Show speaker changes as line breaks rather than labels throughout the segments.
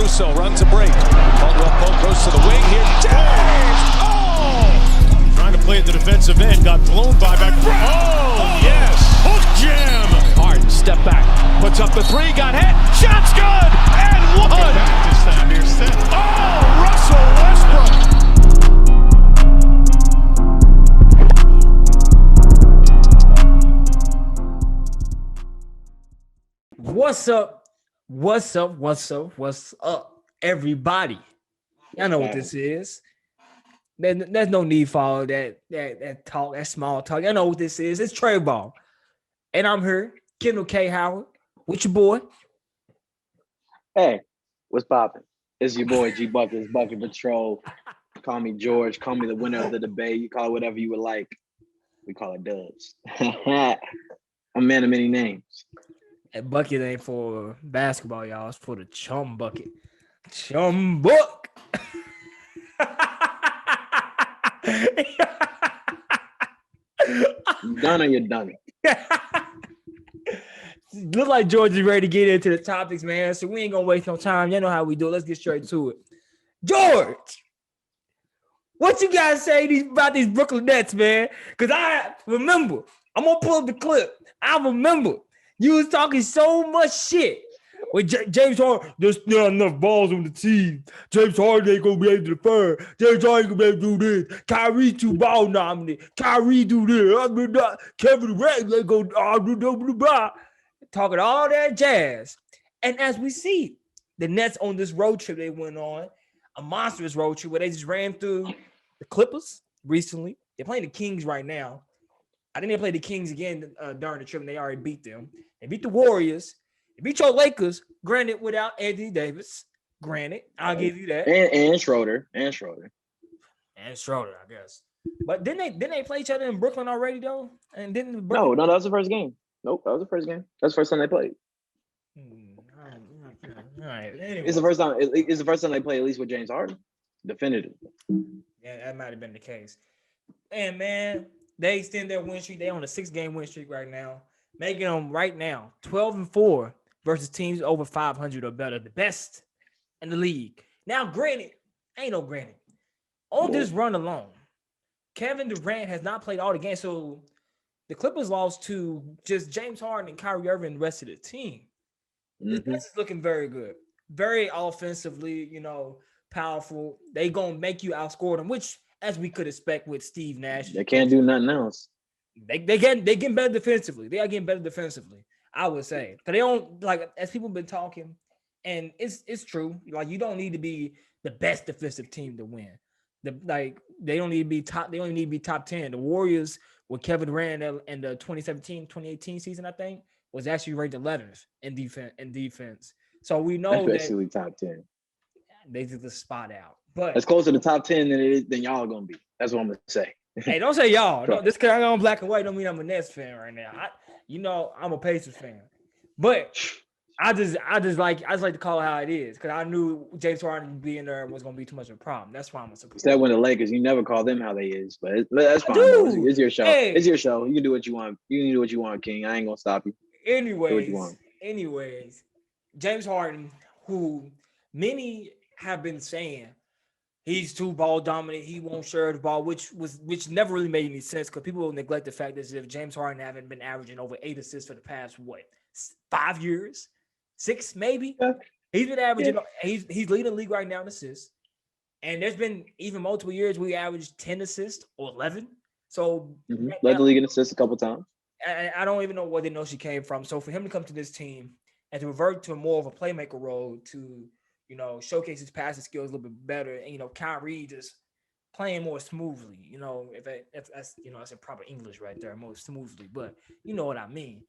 Caruso runs a break. Caldwell Pope goes to the wing here. James! Oh!
Trying to play at the defensive end. Got blown by back.
Oh, yes!
Hook jam!
Harden, step back. Puts up the three. Got hit. Shot's good! And one!
This time near center.
Oh, Russell Westbrook!
What's up? What's up? What's up? What's up, everybody? Y'all know what this is. There's no need for all that talk, that small talk. Y'all know what this is. It's Tre Ball. And I'm here, Kendall K. Howard, with your boy.
Hey, what's poppin'? It's your boy G Buckets, Bucket Patrol. Call me George. Call me the winner of the debate. You call it whatever you would like. We call it Dubs. I'm a man of many names.
That bucket ain't for basketball, y'all. It's for the chum bucket. Chum book.
Done or you're done.
Look like George is ready to get into the topics, man. So we ain't gonna waste no time. You know how we do it. Let's get straight to it. George, what you guys say about these Brooklyn Nets, man? Because I remember, I'm gonna pull up the clip. I remember you was talking so much shit with James Harden. There's not enough balls on the team. James Harden ain't gonna be able to defend. James Harden ain't gonna be able to do this. Kyrie too ball nominated. Kyrie do this. Kevin Durant ain't go blah, blah, blah. Talking all that jazz. And as we see, the Nets on this road trip they went on, a monstrous road trip where they just ran through the Clippers recently. They're playing the Kings right now. I think they played the Kings again during the trip, and they already beat them. They beat the Warriors. They beat your Lakers, granted, without Anthony Davis. Granted, I'll give you that.
And Schroeder.
And Schroeder, I guess. But didn't they play each other in Brooklyn already, though? And didn't
No, that was the first game. Nope, that was the first game. That's the first time they played.
All right. Anyway.
It's the first time. It's the first time they played at least with James Harden. Definitively.
Yeah, that might have been the case. And man, they extend their win streak. They on a 6-game win streak right now, making them right now 12-4 versus teams over 500 or better, the best in the league. Now, granted, ain't no granted. On this run alone, Kevin Durant has not played all the games, so the Clippers lost to just James Harden and Kyrie Irving and the rest of the team. This is looking very good. Very offensively, powerful. They going to make you outscore them, which, as we could expect with Steve Nash.
They can't do nothing else.
They getting better defensively. They are getting better defensively, I would say. But they don't, like, as people have been talking, and it's true. Like, you don't need to be the best defensive team to win. They don't need to be top. They only need to be top 10. The Warriors with Kevin Durant in the 2017-2018 season, I think, was actually ranked 11th in defense. So we know
that's basically top 10.
They took the spot out. But
it's closer to the top 10 than y'all are gonna be. That's what I'm gonna say.
Hey, don't say y'all. No, this because I'm on black and white don't mean I'm a Nets fan right now. I'm a Pacers fan. But I just like to call it how it is because I knew James Harden being there was gonna be too much of a problem. That's why I'm a supporter.
Except when the Lakers, you never call them how they is, but that's fine. It's your show.
Hey.
It's your show. You can do what you want. You can do what you want, King. I ain't gonna stop you.
Anyways, James Harden, who many have been saying he's too ball dominant, he won't share the ball, which never really made any sense because people will neglect the fact that if James Harden haven't been averaging over 8 assists for the past 5 years, 6 maybe. Yeah. He's been averaging. Yeah. He's leading the league right now in assists, and there's been even multiple years we averaged 10 assists or 11. So
led the league in assists a couple times.
I don't even know where they know she came from. So for him to come to this team and to revert to more of a playmaker role, to showcase his passing skills a little bit better, and Kyrie just playing more smoothly. If that's that's in proper English right there, more smoothly. But you know what I mean.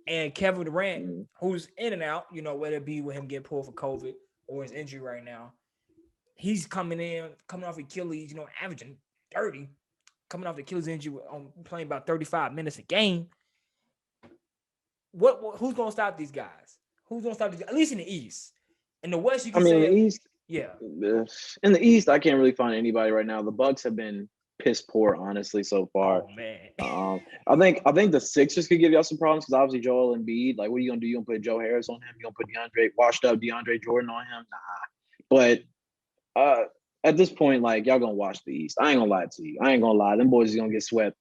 And Kevin Durant, who's in and out, whether it be with him getting pulled for COVID or his injury right now, he's coming off Achilles, averaging 30. Coming off the Achilles injury, playing about 35 minutes a game. Who's gonna stop these guys? Who's gonna stop these guys? At least in the East. In the West, you can say
in the East.
Yeah.
In the East, I can't really find anybody right now. The Bucks have been piss poor, honestly, so far.
Oh man.
I think the Sixers could give y'all some problems because obviously Joel Embiid. Like, what are you gonna do? You gonna put Joe Harris on him? You gonna put washed up DeAndre Jordan on him? Nah. But at this point, like, y'all gonna watch the East. I ain't gonna lie to you. I ain't gonna lie. Them boys is gonna get swept.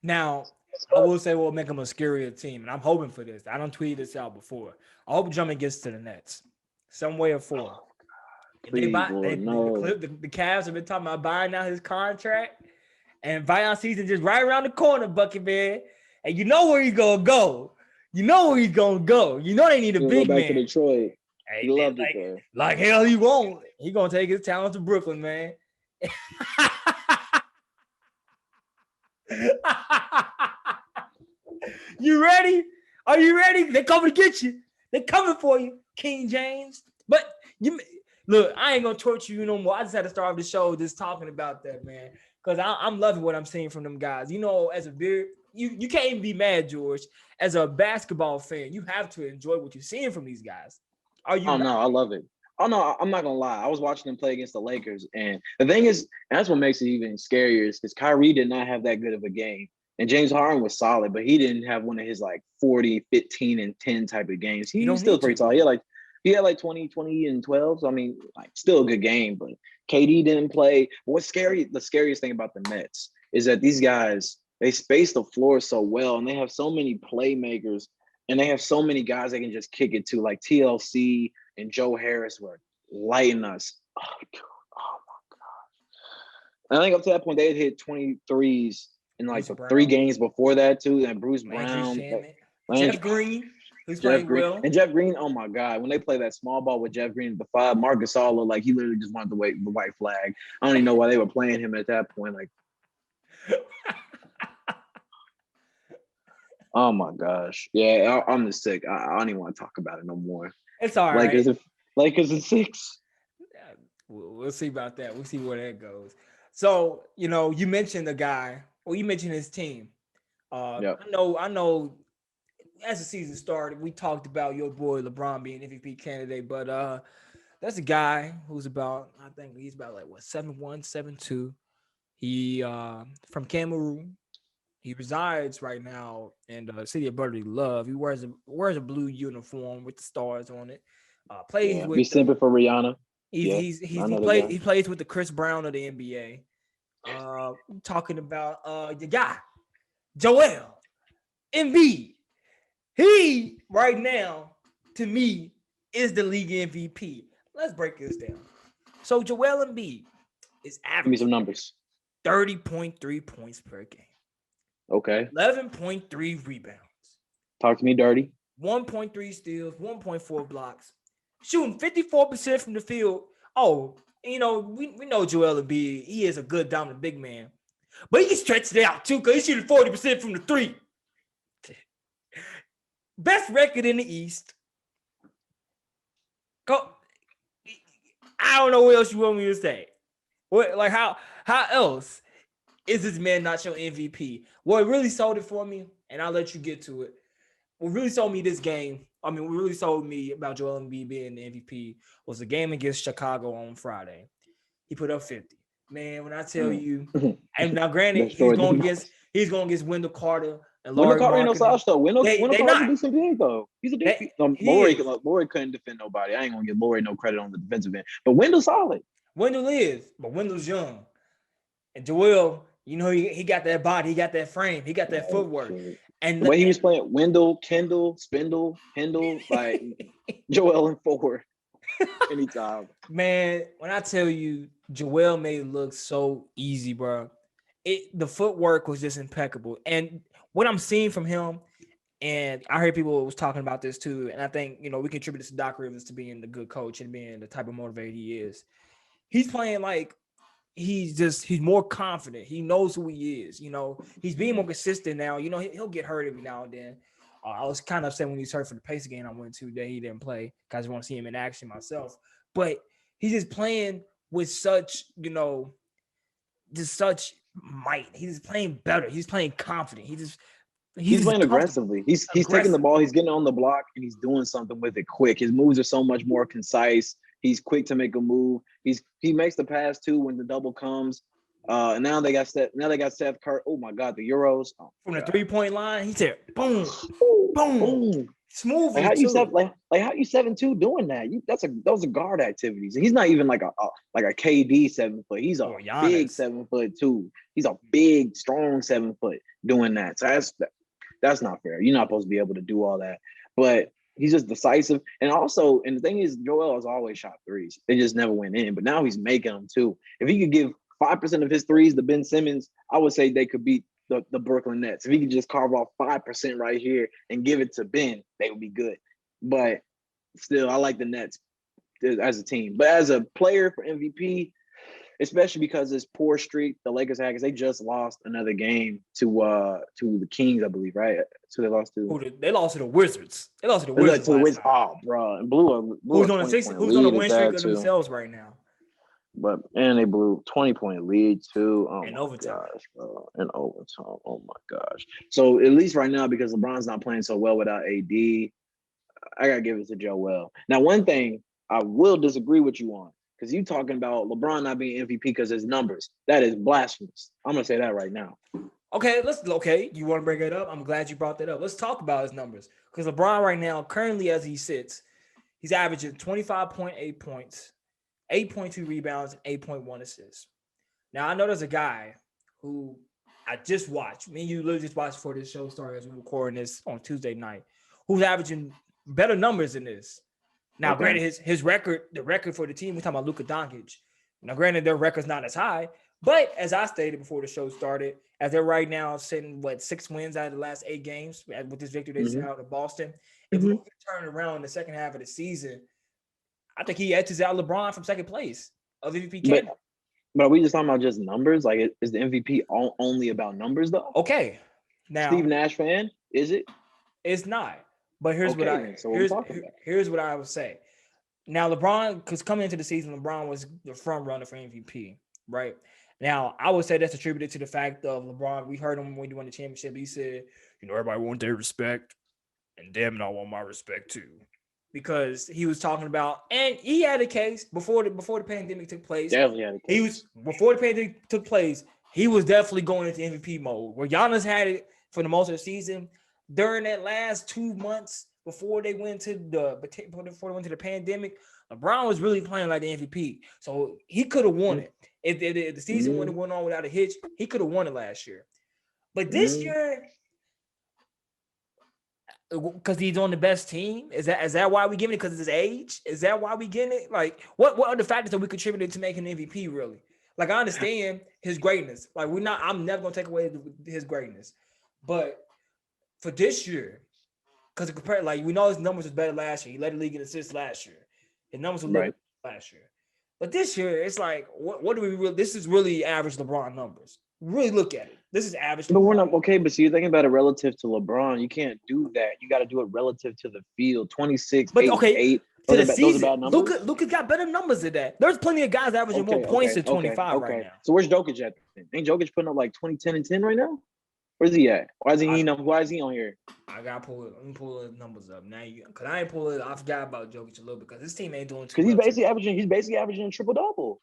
Now, I will say we'll make them a scarier team, and I'm hoping for this. I don't tweet this out before. I hope Drummond gets to the Nets, some way or form.
Please, Lord,
The Cavs have been talking about buying out his contract, and buyout season just right around the corner, Bucket man. And you know where he's gonna go. You know they need a big
go back
man.
to Detroit.
Hey,
He loved
like,
it there.
like hell, he won't. He gonna take his talent to Brooklyn, man. You ready? Are you ready? They're coming to get you. They're coming for you, King James. But look, I ain't gonna torture you no more. I just had to start off the show just talking about that, man, because I'm loving what I'm seeing from them guys. You know, as a beer, you can't even be mad, George. As a basketball fan, you have to enjoy what you're seeing from these guys. Are you?
Oh no, I love it. Oh no, I'm not gonna lie. I was watching them play against the Lakers, and the thing is, and that's what makes it even scarier, is because Kyrie did not have that good of a game. And James Harden was solid, but he didn't have one of his like 40, 15, and 10 type of games. He was still pretty solid. He had like 20, and 12. So I mean, like, still a good game, but KD didn't play. But the scariest thing about the Nets is that these guys, they space the floor so well, and they have so many playmakers, and they have so many guys they can just kick it to, like TLC and Joe Harris were lighting us. Oh, dude. Oh my gosh. And I think up to that point, they had hit 23s in like the 3 games before that too. And Bruce Brown,
Jeff Green, who's playing well.
And Jeff Green, oh my God, when they play that small ball with Jeff Green at the 5, Marc Gasol looked like he literally just wanted to wait the white flag. I don't even know why they were playing him at that point. Like, oh my gosh, yeah, I'm just sick. I don't even want to talk about it no more.
It's all right.
Lakers in 6.
Yeah, we'll see about that. We'll see where that goes. So, you know, you mentioned the guy. Well, you mentioned his team. Yep. I know. As the season started, we talked about your boy LeBron being MVP candidate, but that's a guy who's about, I think he's about like 7'1", 7'2". He from Cameroon. He resides right now in the city of Brotherly Love. He wears a blue uniform with the stars on it. Plays with.
He's simping for Rihanna.
He plays with the Chris Brown of the NBA. Talking about the guy, Joel Embiid. He right now, to me, is the league MVP. Let's break this down. So Joel Embiid is averaging
Give me some numbers.
30.3 points per game.
Okay.
11.3 rebounds.
Talk to me dirty.
1.3 steals, 1.4 blocks. Shooting 54% from the field. Oh, you know, we know Joel Embiid. He is a good dominant big man. But he can stretch it out too, because he's shooting 40% from the 3. Best record in the East. I don't know what else you want me to say. How else is this man not your MVP? What really sold it for me, and I'll let you get to it. What really sold me this game, what really sold me about Joel Embiid being the MVP was the game against Chicago on Friday. He put up 50. Man, when I tell you, and now granted, he's going against Wendell Carter and Laurie
Wendell Carter ain't no slouch though. Wendell Carter's a decent game though. He's a decent. Laurie couldn't defend nobody. I ain't gonna give Laurie no credit on the defensive end, but Wendell's solid.
Wendell is, but Wendell's young, and Joel, you know, he got that body, he got that frame, he got that footwork. And
the way he was playing, Wendell, Kendall, Spindle, Hendel, like Joel and 4 anytime.
Man, when I tell you, Joel made it look so easy, bro. The footwork was just impeccable. And what I'm seeing from him, and I heard people was talking about this too, and I think, you know, we contribute this to Doc Rivers to being the good coach and being the type of motivator he is. He's playing like he's more confident. He knows who he is. You know, he's being more consistent now. You know, he'll get hurt every now and then. I was kind of upset when he was hurt for the Pacer game I went to that he didn't play because I want to see him in action myself. But he's just playing with such, you know, just such might. He's playing better. He's playing confident. He's
playing aggressively. He's taking the ball, he's getting on the block, and he's doing something with it quick. His moves are so much more concise. He's quick to make a move. He makes the pass too when the double comes. And now they got Seth Curry. Oh my God, the Euros. Oh,
From the
God.
3-point line, he said, boom,
Ooh,
boom.
ooh.
Smoothly,
How you
too.
how you 7'2" doing that? Those are guard activities. And he's not even like a KD 7 foot. He's a big 7'2". He's a big, strong 7 foot doing that. So that's not fair. You're not supposed to be able to do all that. But he's just decisive. And also, and the thing is, Joel has always shot threes. They just never went in. But now he's making them too. If he could give 5% of his threes to Ben Simmons, I would say they could beat the Brooklyn Nets. If he could just carve off 5% right here and give it to Ben, they would be good. But still, I like the Nets as a team. But as a player for MVP, especially because this poor streak the Lakers had, because they just lost another game to the Kings, I believe, right? So they lost to
They lost to the Wizards. They lost to the Wizards.
Oh, bro, and blew
who's on a win streak of themselves right now?
But they blew 20-point lead too. Oh
in
my
overtime.
gosh, bro. In overtime. Oh my gosh. So at least right now, because LeBron's not playing so well without AD, I gotta give it to Joel. Now, one thing I will disagree with you on, because you talking about LeBron not being MVP because his numbers. That is blasphemous. I'm gonna say that right now.
Okay, you want to bring it up? I'm glad you brought that up. Let's talk about his numbers. Because LeBron right now, currently as he sits, he's averaging 25.8 points, 8.2 rebounds, 8.1 assists. Now, I know there's a guy who I just watched. Me and you literally just watched before this show started as we're recording this on Tuesday night, who's averaging better numbers than this. Now, Granted, his record, the record for the team, we're talking about Luka Doncic. Now, granted, their record's not as high, but as I stated before the show started, as they're right now sitting, 6 wins out of the last 8 games with this victory they sent out of Boston. If Luka turn around in the second half of the season, I think he edges out LeBron from second place of MVP candidate.
But are we just talking about just numbers? Like, is the MVP only about numbers, though?
Okay. Now,
Steve Nash fan, is it?
It's not. But here's what I would say. Now, LeBron, because coming into the season, LeBron was the front runner for MVP, right? Now, I would say that's attributed to the fact of LeBron. We heard him when he won the championship. He said, everybody want their respect, and damn it, I want my respect too. Because he was talking about, and he had a case before the pandemic took place.
Definitely had a case.
Before the pandemic took place, he was definitely going into MVP mode. Where Giannis had it for the most of the season. During that last 2 months before they went to the pandemic, LeBron was really playing like the MVP. So he could have won it. If the season would have went on without a hitch, he could have won it last year. But this year, because he's on the best team, is that why we giving it? Because of his age? Is that why we getting it? Like, what are the factors that we contributed to making MVP really? Like, I understand his greatness. Like, I'm never gonna take away his greatness, but for this year, because compared, like, we know his numbers was better last year. He led the league in assists last year. His numbers were better last year. But this year, it's like, what do we really? This is really average LeBron numbers. Really look at it. This is average.
But we're not okay. But so you're thinking about it relative to LeBron. You can't do that. You got to do it relative to the field. 26, but 8.
To the season, Luka got better numbers than that. There's plenty of guys averaging more points than 25 right now.
So where's Jokic at? Ain't Jokic putting up like 20, 10, and 10 right now? Where's he at? Why is he on here?
I gotta pull it. Let me pull the numbers up now. Because I ain't pull it. I forgot about Jokic a little because his team ain't doing too.
Because he's basically averaging a triple double.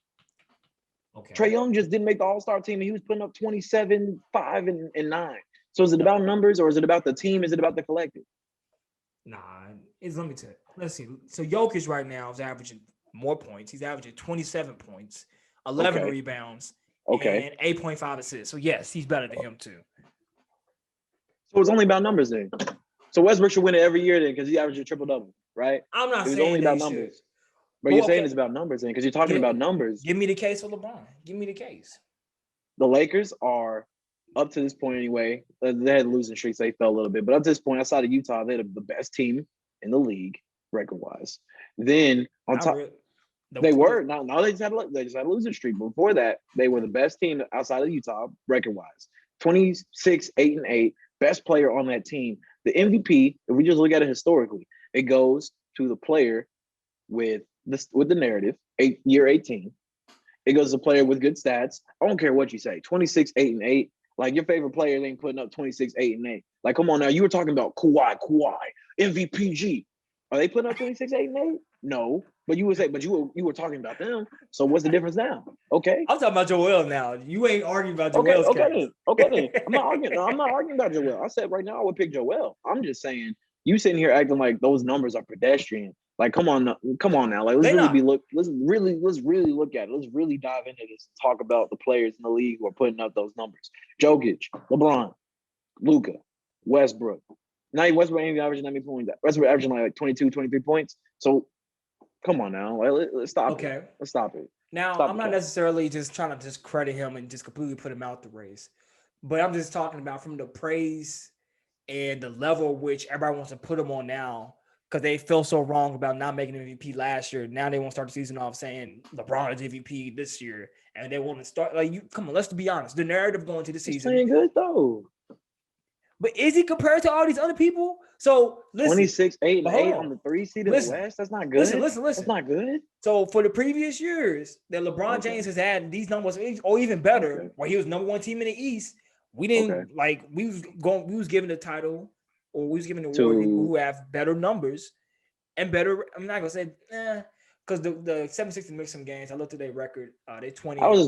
Okay.
Trae Young just didn't make the All-Star team, and he was putting up 27, 5, and 9. So is it about numbers, or is it about the team? Is it about the collective?
Nah, let me tell you. Let's see. So Jokic right now is averaging more points. He's averaging 27 points, 11 rebounds, and 8.5 assists. So yes, he's better than him too.
So it's only about numbers then. So Westbrook should win it every year then because he averages a triple-double, right?
I'm not saying
it's only about numbers. But you're saying it's about numbers then because you're talking about numbers.
Give me the case for LeBron. Give me the case.
The Lakers are, up to this point anyway, they had losing streaks. They fell a little bit. But up to this point, outside of Utah, they're the best team in the league record-wise. Then on top, they were. Now they just had a losing streak. But before that, they were the best team outside of Utah record-wise. 26, 8, and 8. Best player on that team. The MVP, if we just look at it historically, it goes to the player with the narrative, year 18. It goes to the player with good stats. I don't care what you say. 26, 8, and 8. Like, your favorite player ain't putting up 26, 8, and 8. Like, come on now. You were talking about Kawhi, MVPG. Are they putting up 26, 8, and 8? No. But you would say, but you were talking about them. So what's the difference now? Okay.
I'm talking about Joel now. You ain't arguing about
Okay,
Joel's
okay
case.
then. Okay then. I'm not arguing. No, I'm not arguing about Joel. I said right now I would pick Joel. I'm just saying you sitting here acting like those numbers are pedestrian. Like, come on now. Like, let's really look at it. Let's really dive into this and talk about the players in the league who are putting up those numbers. Jokic, LeBron, Luka, Westbrook. Now Westbrook ain't averaging that many points. Westbrook averaging like 22, 23 points. So come on now. Like, let's stop it. Let's stop it.
Now, I'm not necessarily just trying to just credit him and just completely put him out the race, but I'm just talking about from the praise and the level which everybody wants to put him on now because they feel so wrong about not making MVP last year. Now they want to start the season off saying LeBron is MVP this year, and they want to start like you. Come on, let's be honest. The narrative going to the season.
He's playing good though.
But is he compared to all these other people? So listen,
26, 8, and 8 on the 3 seed in the West. That's not good.
Listen.
That's not good.
So for the previous years that LeBron James has had these numbers, or even better, where he was number one team in the East, we didn't we was giving the title, or we was giving the award to people who have better numbers and better. I'm not gonna say because the 76ers missed some games. I looked at their record. They 20.
That was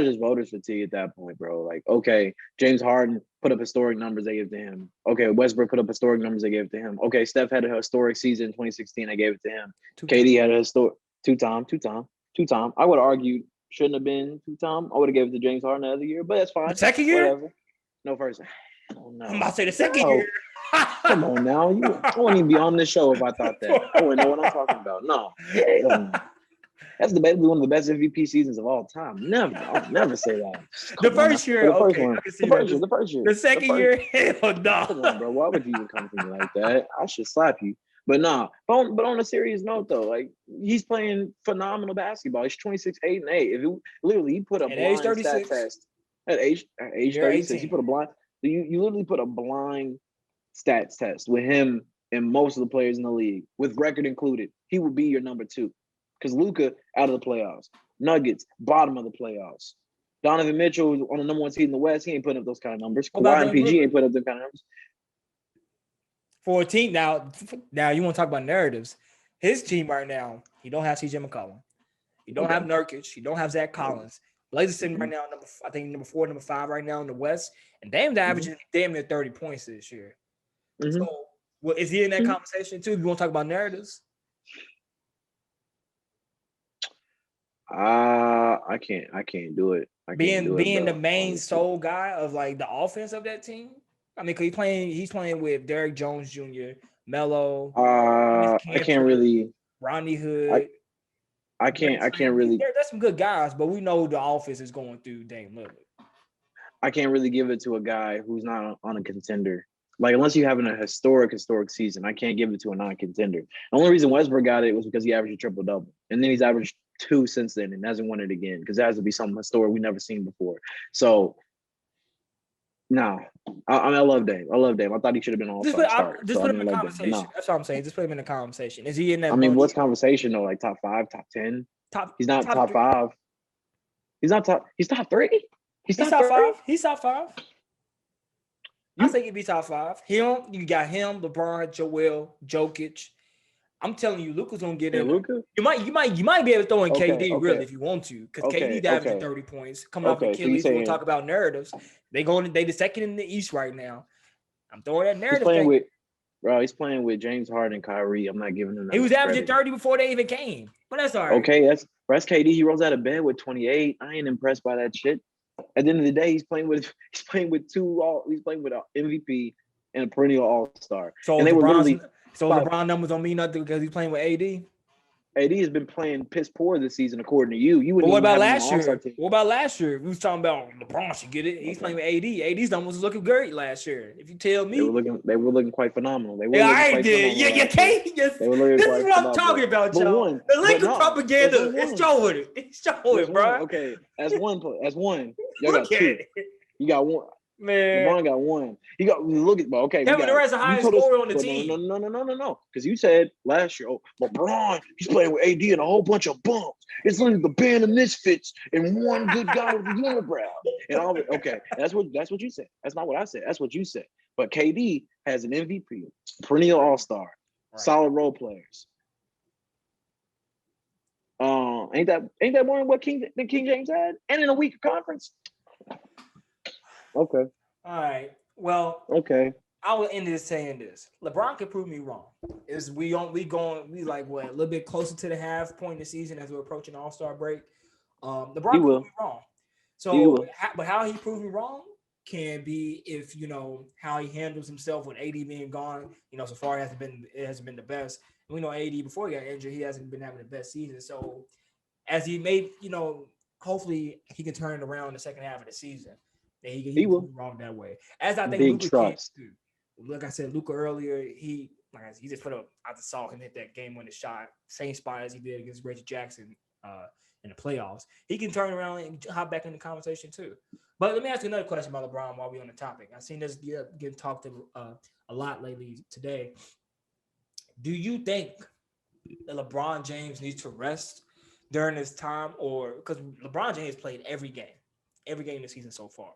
just voters fatigue at that point, bro. Like, okay, James Harden put up historic numbers, they gave it to him. Okay, Westbrook put up historic numbers, they gave it to him. Okay, Steph had a historic season in 2016, they gave it to him. KD had a historic two-time. I would have argued shouldn't have been two-time. I would have gave it to James Harden the other year, but that's fine.
Second year?
Whatever. No, first. Oh, no.
I'm about to say the second year.
Come on now. I wouldn't even be on this show if I thought that. I wouldn't know what I'm talking about. No. That's basically one of the best MVP seasons of all time. Never. I'll never say that.
The first year.
The first year.
The second year, hell no.
Come on, bro. Why would you even come to me like that? I should slap you. But nah. But on a serious note, though, like he's playing phenomenal basketball. He's 26, 8, and 8. He put a blind stat test at age 36. 18. He put a blind. You literally put a blind stats test with him and most of the players in the league, with record included. He would be your number 2. Because Luka out of the playoffs. Nuggets, bottom of the playoffs. Donovan Mitchell on the number 1 seed in the West. He ain't putting up those kind of numbers. Kawhi and PG ain't putting up those kind of numbers.
For a team now you want to talk about narratives. His team right now, he don't have CJ McCollum. He don't have Nurkic. He don't have Zach Collins. Blazers sitting right now, number 4, number 5 right now in the West. And Dame's averaging damn near 30 points this year. So, is he in that conversation too? You want to talk about narratives?
I can't do it.
Being the main sole guy of like the offense of that team. I mean, cause he's playing with Derrick Jones Jr., Melo.
I can't really.
Rodney Hood.
I can't really.
There's some good guys, but we know the offense is going through Dame Lillard.
I can't really give it to a guy who's not on a contender. Like, unless you're having a historic season, I can't give it to a non-contender. The only reason Westbrook got it was because he averaged a triple-double. And then he's averaged 2 since then and hasn't won it again because it has to be something historic we've never seen before. So, no. I love Dame. I thought he should have been all-star.
Just put him in the conversation. No. That's what I'm saying. Just put him in the conversation. Is he in that?
I mean, what's conversation, though? Like, top 5, top 10? He's not top 5. He's not top – he's top 3? He's top 5?
He's top 5. I think he'd be top 5. You got him, LeBron, Joel, Jokic. I'm telling you, Luka's gonna get in.
Luka?
You might be able to throw in KD really if you want to, because KD's averaging 30 points coming off Achilles. So we'll talk about narratives. They the second in the East right now. I'm throwing that narrative.
He's playing with James Harden and Kyrie. I'm not giving him that.
He was averaging 30 before they even came, but that's all right.
Okay, that's KD. He rolls out of bed with 28. I ain't impressed by that shit. At the end of the day, he's playing with an MVP and a perennial all-star.
So LeBron numbers don't mean nothing because he's playing with AD.
AD has been playing piss poor this season, according to you.
What about last year? What about last year? We was talking about LeBron should get it. He's playing with AD. AD's numbers was looking great last year. If you tell me,
they were looking quite phenomenal.
You can't. This is what I'm talking about, y'all. The Laker propaganda. It's showing it, bro.
Okay, as one. Y'all got 2. You got 1. Man, LeBron got 1. He got okay.
Kevin Durant's the highest scorer on the team.
No. Because you said last year, LeBron, he's playing with AD and a whole bunch of bumps. It's literally the band of misfits and one good guy with a unibrow. And all that. Okay, that's what you said. That's not what I said. That's what you said. But KD has an MVP, perennial all-star, solid role players. on. Ain't that more than what King James had? And in a weaker conference? Okay.
All right. Well,
Okay.
I will end this saying this. LeBron can prove me wrong. We like what, a little bit closer to the half point in the season as we're approaching All-Star break. LeBron
He
can
will.
prove me wrong.
He
So
will.
but how he proved me wrong can be if how he handles himself with AD being gone. So far it hasn't been the best. We know AD before he got injured, he hasn't been having the best season. So as he made, hopefully he can turn it around in the second half of the season. He can
will.
prove me wrong that way. As I think
Big
Luka
trust.
can too. Like I said, Luka earlier, he just put up out the salt and hit that game-winning shot, same spot as he did against Reggie Jackson in the playoffs. He can turn around and hop back in the conversation too. But let me ask you another question about LeBron while we're on the topic. I've seen this getting talked a lot lately today. Do you think that LeBron James needs to rest during this time, or because LeBron James played every game this season so far?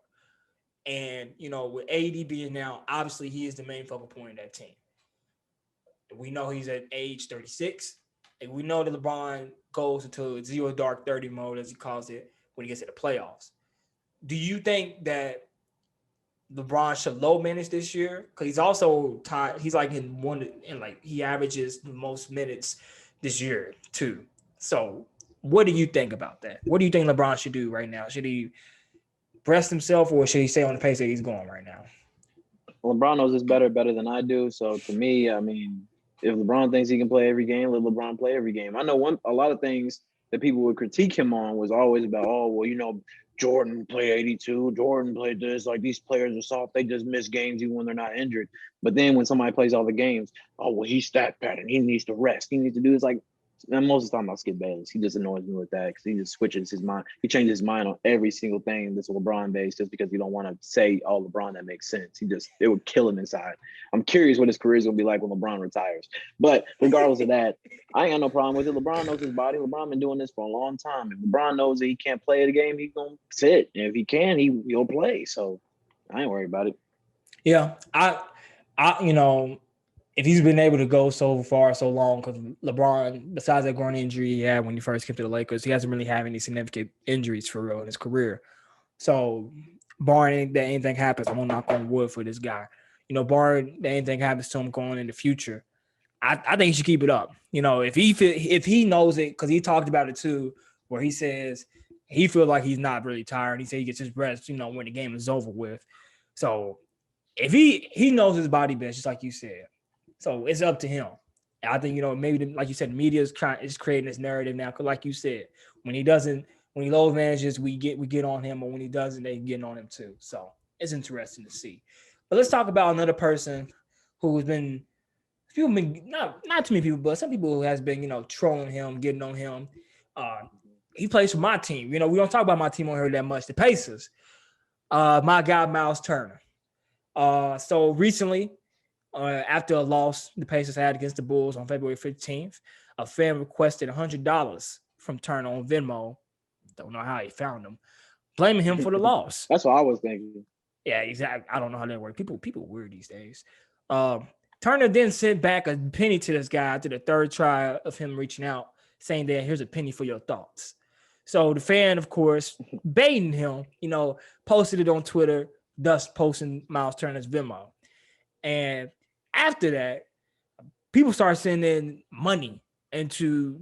And, with AD being now, obviously he is the main focal point of that team. We know he's at age 36. And we know that LeBron goes into zero dark 30 mode, as he calls it, when he gets to the playoffs. Do you think that LeBron should low manage this year? Because he's also tied. He's like he averages the most minutes this year too. So what do you think about that? What do you think LeBron should do right now? Should he rest himself, or should he stay on the pace that he's going right now?
LeBron knows this better than I do. So to me, I mean, if LeBron thinks he can play every game, let LeBron play every game. I know a lot of things that people would critique him on was always about, Jordan played 82, Jordan played this, like these players are soft, they just miss games even when they're not injured. But then when somebody plays all the games, he's stat pattern, he needs to rest, he needs to do this. Like, and most of the time about Skip Bayless. He just annoys me with that because he just switches his mind. He changes his mind on every single thing that's LeBron based just because he don't want to say, LeBron, that makes sense. It would kill him inside. I'm curious what his career is going to be like when LeBron retires. But regardless of that, I ain't got no problem with it. LeBron knows his body. LeBron been doing this for a long time. If LeBron knows that he can't play the game, he's going to sit. And if he can, he'll play. So I ain't worried about it.
Yeah, if he's been able to go so far, so long, because LeBron, besides that groin injury he had when he first came to the Lakers, he hasn't really had any significant injuries for real in his career. So, barring that anything happens, I'm gonna knock on wood for this guy. Barring that anything happens to him going in the future, I think he should keep it up. If he knows it, because he talked about it too, where he says he feels like he's not really tired. He said he gets his rest, when the game is over with. So, if he knows his body best, just like you said. So it's up to him. I think, maybe like you said, the media is creating this narrative now. Cause like you said, when he low manages, we get on him, or when he doesn't, they get on him too. So it's interesting to see. But let's talk about another person who's been not too many people, but some people who has been, trolling him, getting on him. He plays for my team. We don't talk about my team on here that much. The Pacers. My guy, Miles Turner. So recently, after a loss the Pacers had against the Bulls on February 15th, a fan requested $100 from Turner on Venmo. Don't know how he found them, blaming him for the loss.
That's what I was thinking.
Yeah, exactly. I don't know how that works. People are weird these days. Turner then sent back a penny to this guy after the third try of him reaching out, saying that here's a penny for your thoughts. So the fan, of course, baiting him, posted it on Twitter, thus posting Miles Turner's Venmo. And after that, people started sending money to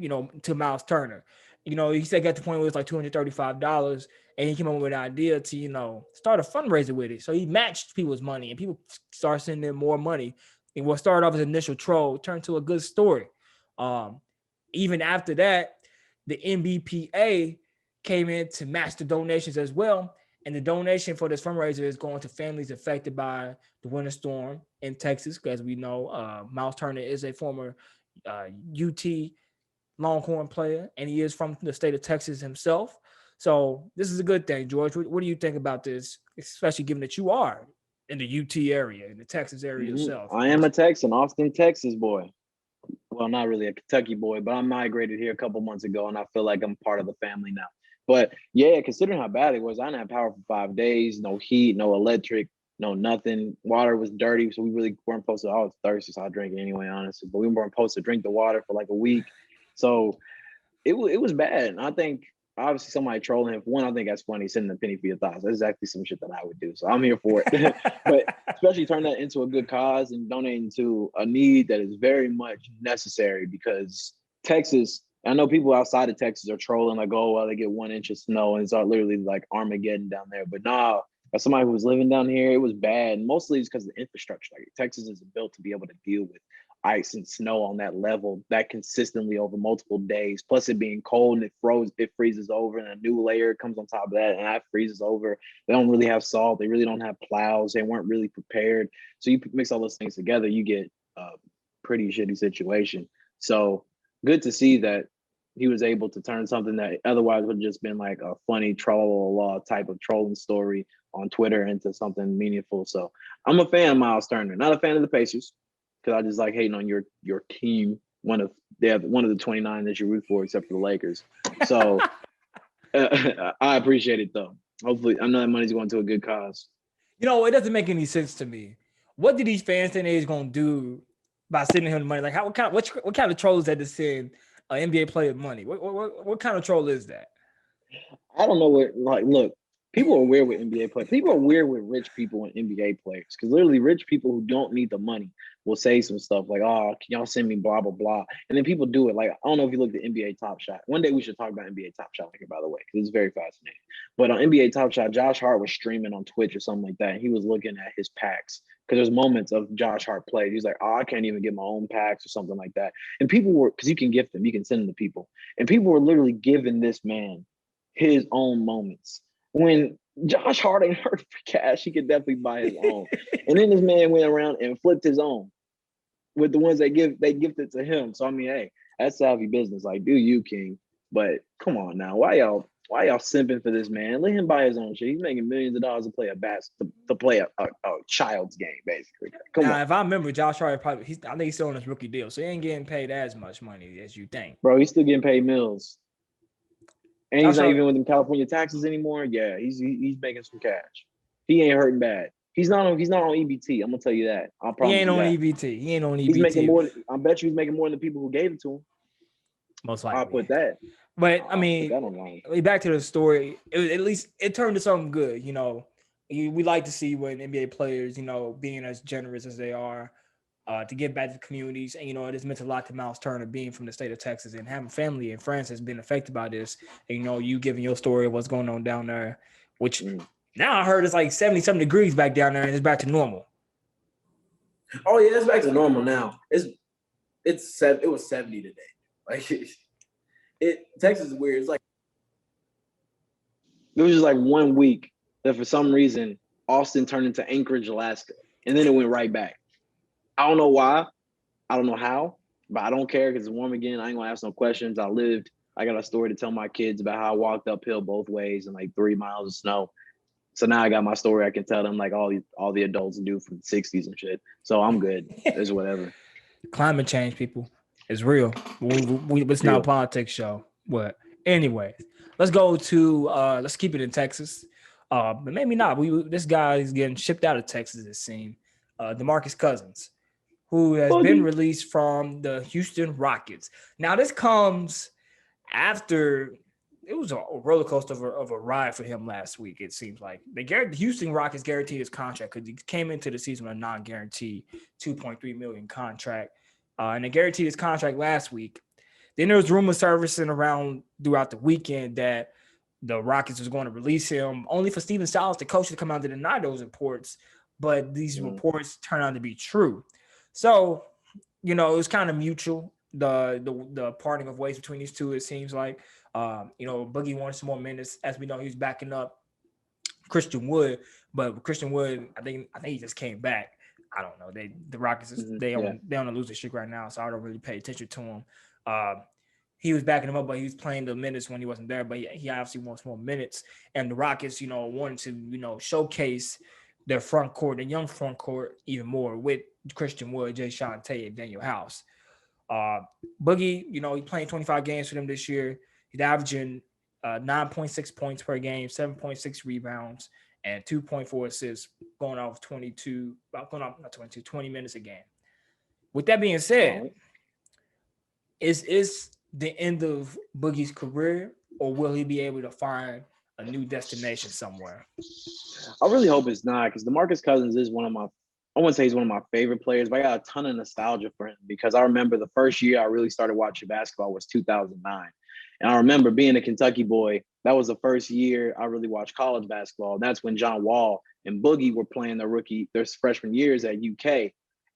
Miles Turner. He said got to the point where it was like $235, and he came up with an idea to, start a fundraiser with it. So he matched people's money, and people started sending in more money. And what started off as an initial troll turned to a good story. Even after that, the NBPA came in to match the donations as well. And the donation for this fundraiser is going to families affected by the winter storm in Texas. As we know, Miles Turner is a former UT Longhorn player, and he is from the state of Texas himself. So this is a good thing, George. What do you think about this, especially given that you are in the UT area, in the Texas area yourself?
I am a Texan, Austin, Texas boy. Well, not really a Kentucky boy, but I migrated here a couple months ago, and I feel like I'm part of the family now. But yeah, considering how bad it was, I didn't have power for 5 days, no heat, no electric, no nothing. Water was dirty, so we really weren't supposed to. I was thirsty, so I drank it anyway, honestly. But we weren't supposed to drink the water for like a week. So it was bad. And I think obviously somebody trolling him. For one, I think that's funny, sending a penny for your thoughts. That's exactly some shit that I would do. So I'm here for it. But especially turn that into a good cause and donating to a need that is very much necessary, because Texas, I know people outside of Texas are trolling like, oh, well, they get 1 inch of snow and it's literally like Armageddon down there. But nah, as somebody who was living down here, it was bad. Mostly it's because of the infrastructure. Like Texas is built to be able to deal with ice and snow on that level that consistently over multiple days. Plus it being cold and it freezes over, and a new layer comes on top of that, and that freezes over. They don't really have salt. They really don't have plows. They weren't really prepared. So you mix all those things together, you get a pretty shitty situation. So good to see that he was able to turn something that otherwise would have just been like a funny troll type of trolling story on Twitter into something meaningful. So I'm a fan of Miles Turner, not a fan of the Pacers, because I just like hating on your team. One of the 29 that you root for, except for the Lakers. So I appreciate it though. Hopefully, I know that money's going to a good cause.
You know, it doesn't make any sense to me. What did these fans think they was gonna do by sending him the money? Like, what kind of troll is that to send an NBA player money? What kind of troll is that?
I don't know what. Like, look, people are weird with NBA players. People are weird with rich people and NBA players, because literally rich people who don't need the money will say some stuff like, oh, can y'all send me blah, blah, blah. And then people do it. Like, I don't know if you looked at NBA Top Shot. One day we should talk about NBA Top Shot here, by the way, because it's very fascinating. But on NBA Top Shot, Josh Hart was streaming on Twitch or something like that. And he was looking at his packs, because there's moments of Josh Hart plays. He's like, oh, I can't even get my own packs or something like that. And people were, because you can gift them, you can send them to people. And people were literally giving this man his own moments. When Josh Hart ain't hurt for cash, he could definitely buy his own. And then this man went around and flipped his own with the ones they gifted to him. So I mean, hey, that's savvy business. Like, do you, King? But come on now, why y'all simping for this man? Let him buy his own shit. He's making millions of dollars to play to play a child's game, basically. Come on.
If I remember, Josh Hart I think he's still on his rookie deal, so he ain't getting paid as much money as you think.
Bro, he's still getting paid mills. And he's
Josh
not
Hart,
even with them California taxes anymore. Yeah, he's making some cash. He ain't hurting bad. He's not on EBT. I'm gonna tell you that. I promise.
He ain't on
that.
EBT. He ain't on EBT.
He's making more. I bet you he's making more than the people who gave it to him.
Most likely.
I'll put that.
But I mean, back to the story. At least it turned to something good. You know, we like to see when NBA players, you know, being as generous as they are, to give back to the communities. And, you know, it has meant a lot to Miles Turner being from the state of Texas and having family and friends has been affected by this. And, you know, you giving your story of what's going on down there, which now I heard it's like 70-something degrees back down there and it's back to normal.
Oh, yeah, it's back to normal now. It was 70 today. Like, Texas is weird. It's like
it was just like 1 week that for some reason Austin turned into Anchorage, Alaska, and then it went right back. I don't know why. I don't know how, but I don't care because it's warm again. I ain't gonna ask no questions. I got a story to tell my kids about how I walked uphill both ways in like 3 miles of snow. So now I got my story I can tell them like all the adults do from the 60s and shit. So I'm good. It's whatever.
Climate change, people. It's real. It's not a politics show. But anyways, let's go to let's keep it in Texas. But maybe not. This guy is getting shipped out of Texas, it seems. DeMarcus Cousins, who has been released from the Houston Rockets. Now, this comes after it was a roller coaster of a ride for him last week, it seems like. The Houston Rockets guaranteed his contract because he came into the season with a non-guaranteed $2.3 million contract. And they guaranteed his contract last week. Then there was rumors surfacing around throughout the weekend that the Rockets was going to release him, only for Stephen Silas, the coach, to come out to deny those reports. But these reports turn out to be true. So, you know, it was kind of mutual, the parting of ways between these two, it seems like. You know, Boogie wanted some more minutes. As we know, he was backing up Christian Wood. But Christian Wood, I think he just came back. I don't know. The Rockets, they on a losing streak right now, so I don't really pay attention to him. He was backing him up, but he was playing the minutes when he wasn't there. But he obviously wants more minutes. And the Rockets, you know, wanted to, you know, showcase their front court, the young front court, even more with Christian Wood, Jay Shante, and Daniel House. Boogie, you know, he's playing 25 games for them this year. He's averaging 9.6 points per game, 7.6 rebounds, and 2.4 assists, going off 20 minutes a game. With that being said, is the end of Boogie's career, or will he be able to find a new destination somewhere?
I really hope it's not, because DeMarcus Cousins is I wouldn't say he's one of my favorite players, but I got a ton of nostalgia for him because I remember the first year I really started watching basketball was 2009. And I remember being a Kentucky boy, that was the first year I really watched college basketball. That's when John Wall and Boogie were playing their freshman years at UK.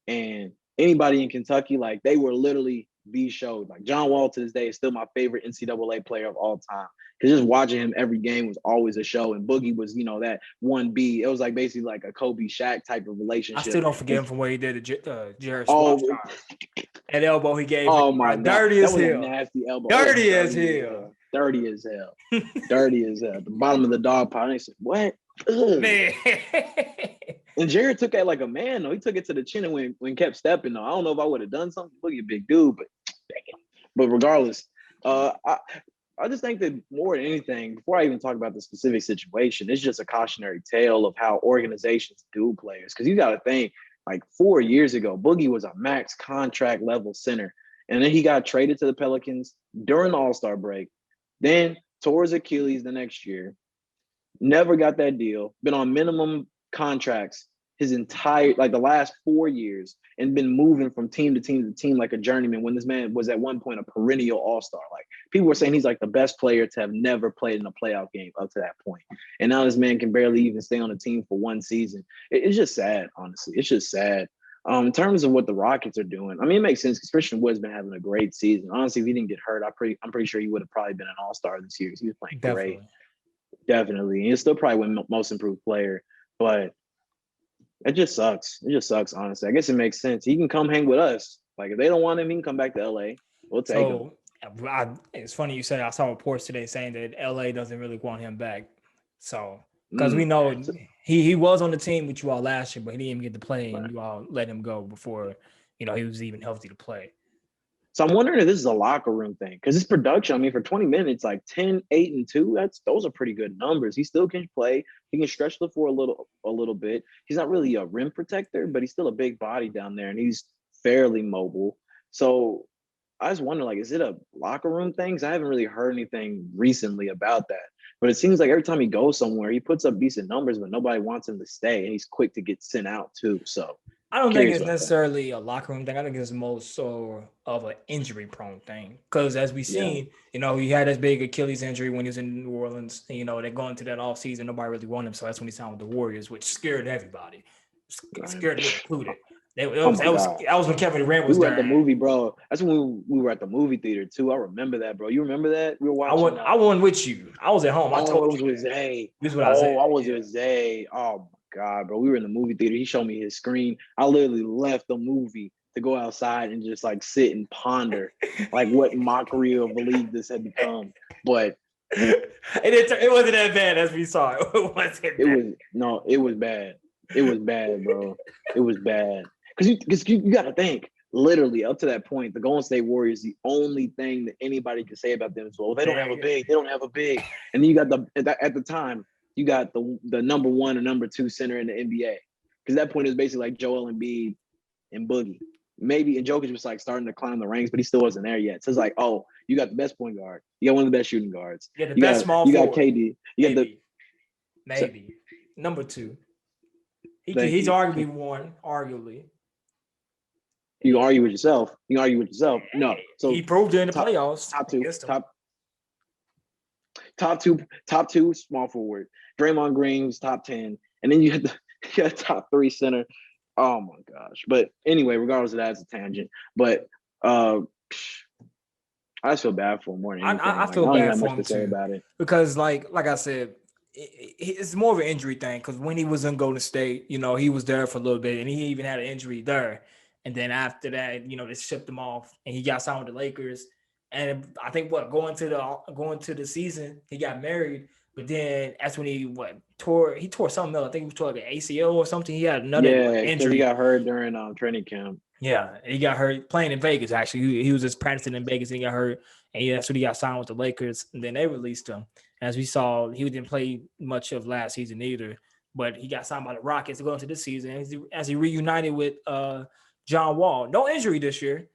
And anybody in Kentucky, like, they were literally the show. Like, John Wall to this day is still my favorite NCAA player of all time. Because just watching him every game was always a show. And Boogie was, that 1B. It was like basically like a Kobe Shaq type of relationship.
I still don't forget him from what he did to Jared
Oh,
that elbow he gave
oh
him.
my God.
Dirty as
That was a
hell.
nasty elbow.
Dirty as hell.
Dirty as hell. Dirty as hell. The bottom of the dog pile. And they said, what? Ugh.
Man.
And Jared took that like a man, though. He took it to the chin and when kept stepping, though. I don't know if I would have done something. Boogie a big dude, but dang it. But regardless, I just think that more than anything, before I even talk about the specific situation, it's just a cautionary tale of how organizations do players. Because you got to think, like 4 years ago, Boogie was a max contract level center. And then he got traded to the Pelicans during the All-Star break. Then tore his Achilles the next year. Never got that deal. Been on minimum contracts his entire, like the last 4 years, and been moving from team to team to team like a journeyman, when this man was at one point a perennial all-star. Like, people were saying he's like the best player to have never played in a playoff game up to that point. And now this man can barely even stay on the team for one season. It's just sad, honestly. It's just sad. In terms of what the Rockets are doing, I mean, it makes sense because Christian Wood's been having a great season. Honestly, if he didn't get hurt, I'm pretty sure he would have probably been an all-star this year because he was playing great. Definitely. He'll still probably win most improved player, but it just sucks. It just sucks, honestly. I guess it makes sense. He can come hang with us. Like, if they don't want him, he can come back to LA. We'll take him.
It's funny you said I saw reports today saying that LA doesn't really want him back. So, because we know he was on the team with you all last year, but he didn't even get to play, and you all let him go before, he was even healthy to play.
So I'm wondering if this is a locker room thing, because his production, I mean, for 20 minutes, like 10, 8, and 2, those are pretty good numbers. He still can play. He can stretch the floor a little bit. He's not really a rim protector, but he's still a big body down there, and he's fairly mobile. So I just wonder, like, is it a locker room thing? Because I haven't really heard anything recently about that. But it seems like every time he goes somewhere, he puts up decent numbers, but nobody wants him to stay, and he's quick to get sent out too. So
I don't think it's necessarily a locker room thing. I think it's more so of an injury-prone thing. Because as we've seen, he had this big Achilles injury when he was in New Orleans. And, they're going to that offseason. Nobody really wanted him. So that's when he signed with the Warriors, which scared everybody. Scared me included. That was when Kevin Durant was there.
We were at the movie, bro. That's when we were at the movie theater, too. I remember that, bro. You remember that? We were watching.
I wasn't with you. I was at home. I told you.
With Zay.
This is what I said.
I was with Zay. Oh, God, bro, we were in the movie theater. He showed me his screen. I literally left the movie to go outside and just like sit and ponder like what mockery of a league this had become. But
it wasn't that bad as we saw. It
was bad. It was bad, bro. It was bad. Because you got to think, literally up to that point, the Golden State Warriors, the only thing that anybody can say about them is, well, they don't have a big. They don't have a big. And then you got at the time, you got the number 1 and number 2 center in the NBA. Because that point is basically like Joel Embiid and Boogie. Maybe, and Jokic was like starting to climb the ranks, but he still wasn't there yet. So it's like, oh, you got the best point guard. You got one of the best shooting guards.
Yeah, the best small forward.
You got KD. You got
maybe. Number 2. He's arguably one, arguably.
You can argue with yourself. No. So
he proved it in the playoffs.
Top two small forward. Draymond Green's top 10. And then you got top 3 center. Oh my gosh. But anyway, regardless of that, it's a tangent. But I just feel bad for him more than anything.
I feel bad for him too.
About it.
Because like I said, it's more of an injury thing. Because when he was in Golden State, he was there for a little bit, and he even had an injury there. And then after that, they shipped him off, and he got signed with the Lakers. And I think going to the season, he got married. But then that's when he tore something else. I think he tore the ACL or something. He had another injury.
He got hurt during training camp.
Yeah, he got hurt playing in Vegas. Actually, he was just practicing in Vegas, and he got hurt. And that's when he got signed with the Lakers. And then they released him. As we saw, he didn't play much of last season either. But he got signed by the Rockets to go into this season as he reunited with John Wall. No injury this year,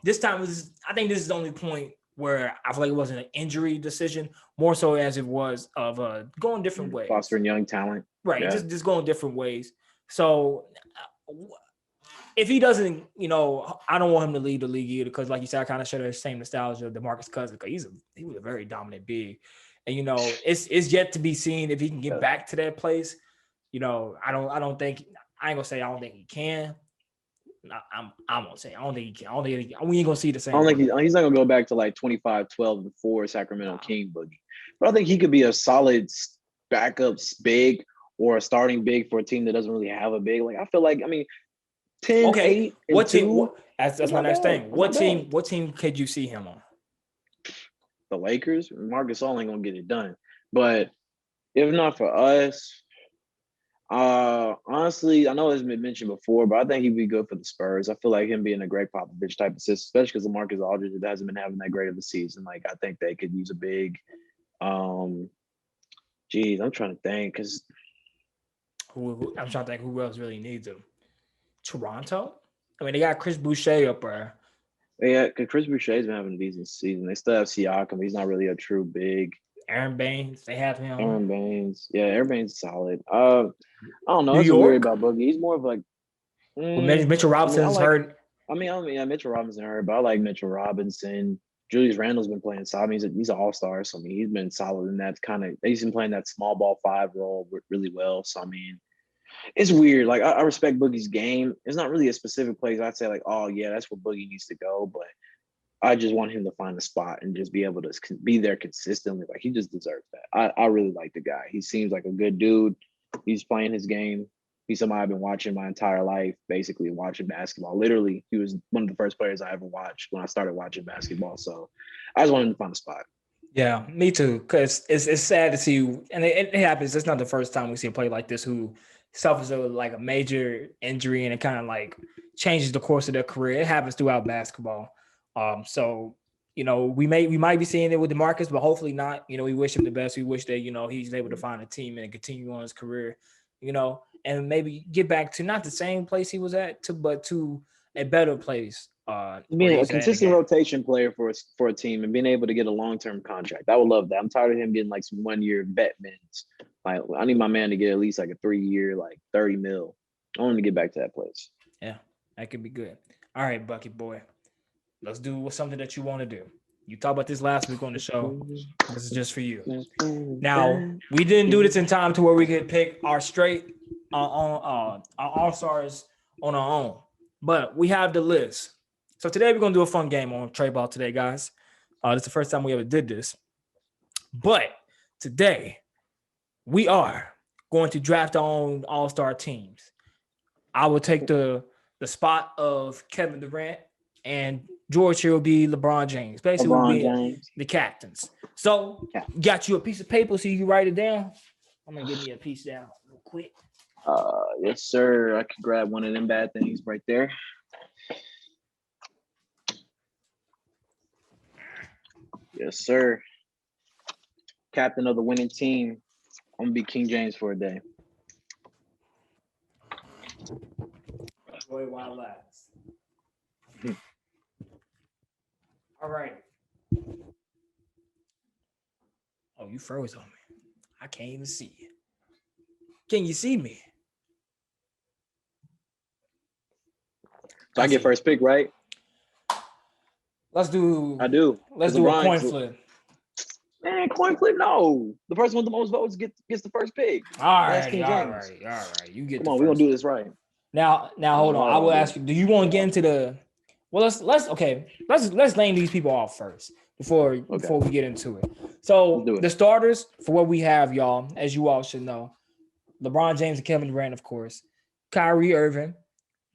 This time I think this is the only point where I feel like it wasn't an injury decision, more so as it was of going different ways.
Fostering young talent.
Right,
Yeah.
just going different ways. So if he doesn't, I don't want him to lead the league either because, like you said, I kind of share the same nostalgia of DeMarcus Cousins because he was a very dominant big, and it's yet to be seen if he can get back to that place. I don't think I ain't gonna say he can. I'm gonna say I don't think he can. We ain't gonna see the same.
I don't think he's not gonna go back to like 25, 12, and 4 Sacramento King boogie. But I think he could be a solid backup big or a starting big for a team that doesn't really have a big. Like I feel like 10,
okay.
8, and
what
2,
team? That's my next thing. What team could you see him on?
The Lakers. Marcus All ain't gonna get it done. But if not for us, honestly, I know it's been mentioned before, but I think he'd be good for the Spurs. I feel like him being a Greg Popovich type assistant, especially because LaMarcus Aldridge hasn't been having that great of a season. Like I think they could use a big. I'm trying to think because
I'm trying to think who else really needs him. Toronto. I mean, they got Chris Boucher up there.
Yeah, because Chris Boucher's been having a decent season. They still have Siakam. He's not really a true big.
Aaron Baines, they have him.
Aaron Baines. Yeah, Aaron Baines is solid. I don't know.
New
That's
York?
weird about Boogie. He's more of like
Mitchell Robinson's hurt.
Mitchell Robinson hurt, but I like Mitchell Robinson. Julius Randle's been playing solid. He's an all-star, so he's been solid in that kind of. He's been playing that small ball 5 role really well. So it's weird. Like I respect Boogie's game. It's not really a specific place I'd say like, oh yeah, that's where Boogie needs to go. But I just want him to find a spot and just be able to be there consistently. Like he just deserves that. I really like the guy. He seems like a good dude. He's playing his game. He's somebody I've been watching my entire life, basically watching basketball. Literally, he was one of the first players I ever watched when I started watching basketball. So I just wanted him to find a spot.
Yeah, me too. Because it's sad to see, and it happens. It's not the first time we see a player like this who suffers like a major injury and it kind of like changes the course of their career. It happens throughout basketball. So we might be seeing it with DeMarcus, but hopefully not. We wish him the best. We wish that he's able to find a team and continue on his career. And maybe get back to not the same place he was at, but to a better place.
Being a consistent rotation player for a team and being able to get a long-term contract. I would love that. I'm tired of him getting like some 1-year vet minutes. Like I need my man to get at least like a 3-year, like 30 mil. I want him to get back to that place.
Yeah, that could be good. All right, Bucket Boy. Let's do something that you want to do. You talked about this last week on the show. This is just for you. Now, we didn't do this in time to where we could pick our straight our All-Stars on our own. But we have the list. So today we're going to do a fun game on Tre Ball today, guys. This is the first time we ever did this. But today, we are going to draft our own All-Star teams. I will take the spot of Kevin Durant, and George here will be LeBron James. Basically, we'll be the captains. So, got you a piece of paper so you can write it down? I'm going to give me a piece down real quick.
Yes, sir. I could grab one of them bad things right there. Yes, sir. Captain of the winning team. I'm gonna be King James for a day.
Boy, while lasts. All right. Oh, you froze on me. I can't even see you. Can you see me?
So I get first pick, right?
Let's do.
I do.
Let's do a coin flip.
Man, coin flip? No. The person with the most votes gets the first pick.
All right. You get.
Come on, we're gonna do this right.
Now, hold on. I will ask you. Do you want to get into the? Well, let's name these people off first before we get into it. So the starters for what we have, y'all, as you all should know, LeBron James and Kevin Durant, of course, Kyrie Irving,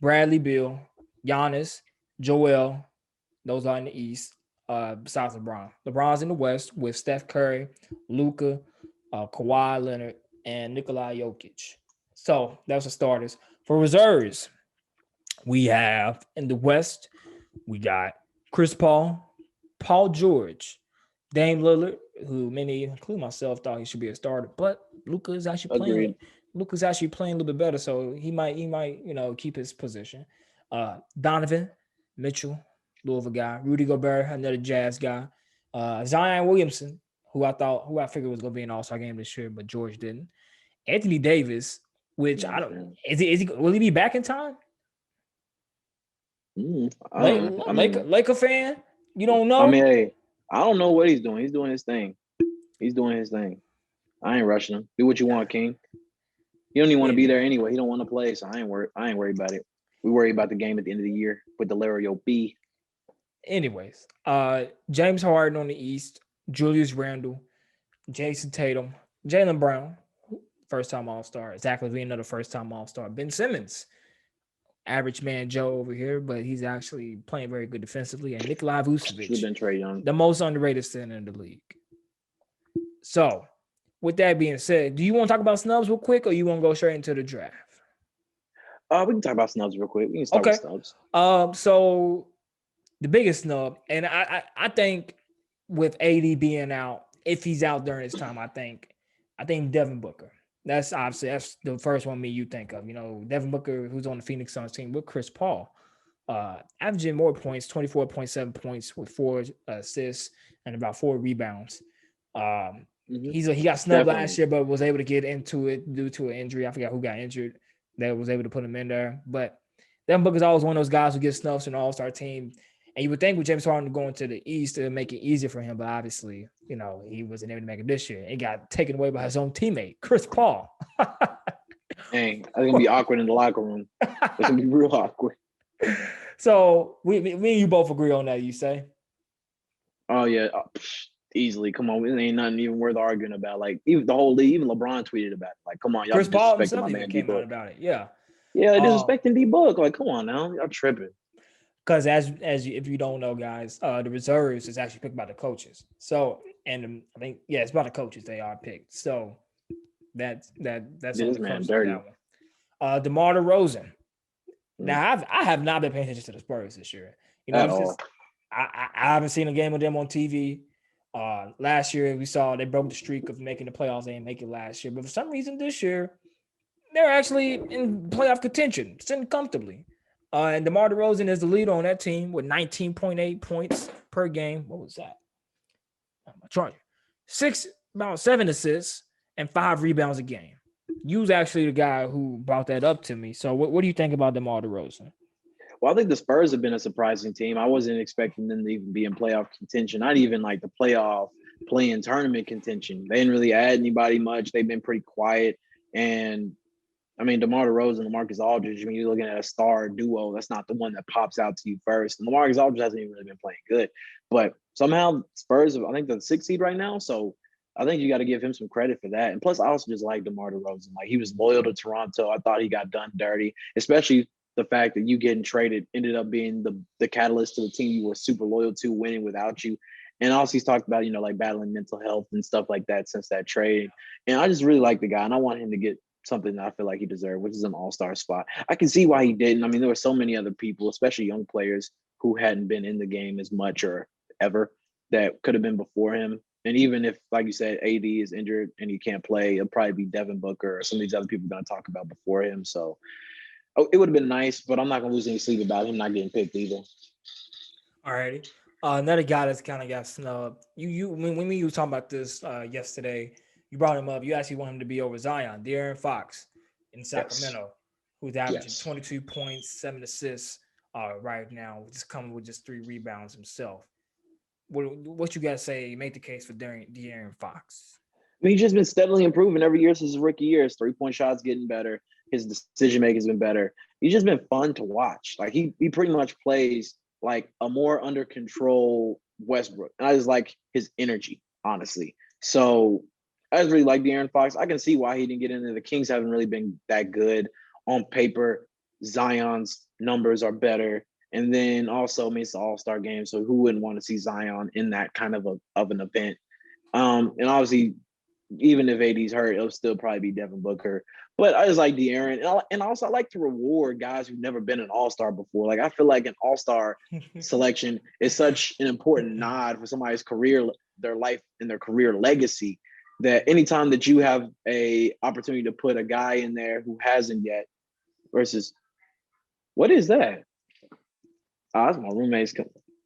Bradley Beal, Giannis, Joel. Those are in the East, besides LeBron. LeBron's in the West with Steph Curry, Luka, Kawhi Leonard, and Nikola Jokic. So that's the starters. For reserves, we have in the West, we got Chris Paul, Paul George, Dame Lillard, who many, including myself, thought he should be a starter, but Luka is actually playing.
Agreed.
Luka's actually playing a little bit better, so he might keep his position. Donovan Mitchell, Louisville guy. Rudy Gobert, another Jazz guy. Zion Williamson, who I figured was going to be an All-Star game this year, but George didn't. Anthony Davis, which I don't. Is he? Will he be back in time? Laker fan? You don't know?
I mean, hey, I don't know what he's doing. He's doing his thing. I ain't rushing him. Do what you want, King. He don't even want to be there anyway. He don't want to play, so I ain't worried about it. We worry about the game at the end of the year with Delario B.
Anyways, James Harden on the East, Julius Randle, Jason Tatum, Jaylen Brown, first-time All-Star. Zach LaVine, another first-time All-Star. Ben Simmons, average man Joe over here, but he's actually playing very good defensively. And Nikolai Vucevic, the most underrated center in the league. So, with that being said, do you want to talk about Snubs real quick, or you want to go straight into the draft?
We can talk about Snubs real quick. We can start with Snubs.
So the biggest snub, and I think with AD being out, if he's out during his time, I think Devin Booker. That's the first one you think of. You know, Devin Booker, who's on the Phoenix Suns team with Chris Paul, averaging more points, 24.7 points with 4 assists and about 4 rebounds. He got snubbed last year, but was able to get into it due to an injury. I forgot who got injured that was able to put him in there. But Devin Booker's always one of those guys who gets snubbed in an all-star team. And you would think with James Harden going to the East, it would make it easier for him. But obviously, you know, he wasn't able to make it this year. It got taken away by his own teammate, Chris Paul.
Dang, it's going to be awkward in the locker room. It's going to be real awkward.
So, me and you both agree on that, you say?
Oh, yeah. Easily. Come on. It ain't nothing even worth arguing about. Like, even the whole league, even LeBron tweeted about it. Like, come on, y'all
Chris Paul
disrespecting my
himself
man
came
D-Book.
out about it. Yeah.
Yeah, disrespecting D-Book. Like, come on now. Y'all tripping.
Because if you don't know, guys, the reserves is actually picked by the coaches. So, and I think, it's by the coaches they are picked. So that's
This man dirty.
That one. DeMar DeRozan. Now I have not been paying attention to the Spurs this year. You know, I haven't seen a game of them on TV. Last year we saw they broke the streak of making the playoffs. They didn't make it last year, but for some reason this year they're actually in playoff contention, sitting comfortably. And DeMar DeRozan is the leader on that team with 19.8 points per game. What was that? About 7 assists and 5 rebounds a game. You was actually the guy who brought that up to me. So what do you think about DeMar DeRozan?
Well, I think the Spurs have been a surprising team. I wasn't expecting them to even be in playoff contention, not even like the playoff play-in tournament contention. They didn't really add anybody much. They've been pretty quiet. And I mean, DeMar DeRozan and LaMarcus Aldridge, when you're looking at a star duo, that's not the one that pops out to you first. And LaMarcus Aldridge hasn't even really been playing good. But somehow Spurs, I think they're the 6th seed right now. So I think you got to give him some credit for that. And plus, I also just like DeMar DeRozan. Like, he was loyal to Toronto. I thought he got done dirty, especially the fact that you getting traded ended up being the catalyst to the team you were super loyal to winning without you. And also he's talked about, you know, like battling mental health and stuff like that since that trade. And I just really like the guy, and I want him to get something that I feel like he deserved, which is an all-star spot. I can see why he didn't. I mean, there were so many other people, especially young players who hadn't been in the game as much or ever that could have been before him. And even if, like you said, AD is injured and he can't play, it'll probably be Devin Booker or some of these other people we're going to talk about before him. So it would have been nice, but I'm not going to lose any sleep about him not getting picked either.
All righty. Another guy that's kind of got snubbed. When you were talking about this yesterday, you brought him up. You actually want him to be over Zion, Darren Fox in Sacramento, who's averaging 22 points, 7 assists right now, just coming with just 3 rebounds himself. What you got to say? Make the case for Darren Fox.
I mean, he's just been steadily improving every year since his rookie year. His 3-point shot's getting better. His decision making has been better. He's just been fun to watch. Like, he pretty much plays like a more under control Westbrook. And I just like his energy, honestly. So I just really like Darren Fox. I can see why he didn't get in there. The Kings haven't really been that good on paper. Zion's numbers are better. And then also, I mean, it's an all-star game, so who wouldn't want to see Zion in that kind of an event? And obviously, even if AD's hurt, it'll still probably be Devin Booker. But I just like De'Aaron. And also, I like to reward guys who've never been an all-star before. Like, I feel like an all-star selection is such an important nod for somebody's career, their life, and their career legacy, that anytime that you have a opportunity to put a guy in there who hasn't yet versus – what is that? Oh, that's my roommate's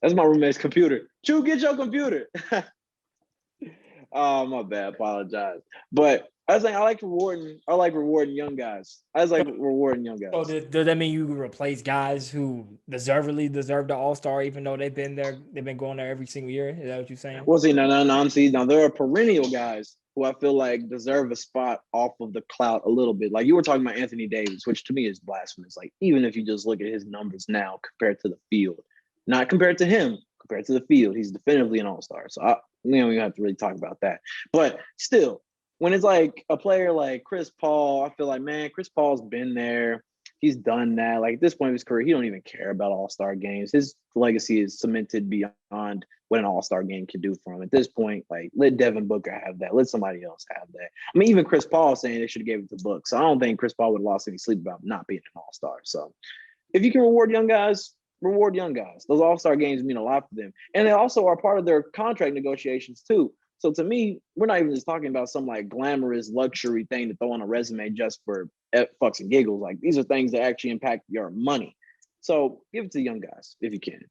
That's my roommate's computer. Chew, get your computer. Oh, my bad. Apologize. But I was like, I like rewarding young guys.
So does that mean you replace guys who deservedly deserve the All-Star, even though they've been going there every single year? Is that what you're saying?
Well, see, now there are perennial guys who I feel like deserve a spot off of the clout a little bit. Like you were talking about Anthony Davis, which to me is blasphemous. Like even if you just look at his numbers now compared to the field, not compared to him, compared to the field, he's definitively an All-Star. So we don't even have to really talk about that. But still, when it's like a player like Chris Paul, I feel like, man, Chris Paul's been there. He's done that. Like at this point of his career, he don't even care about All-Star games. His legacy is cemented beyond what an All-Star game can do for him. At this point, like let Devin Booker have that. Let somebody else have that. I mean, even Chris Paul saying they should have gave it to Book. So I don't think Chris Paul would have lost any sleep about not being an All-Star. So if you can reward young guys. Those All-Star games mean a lot for them. And they also are part of their contract negotiations too. So to me, we're not even just talking about some like glamorous luxury thing to throw on a resume just for fucks and giggles. Like these are things that actually impact your money. So give it to young guys if you can.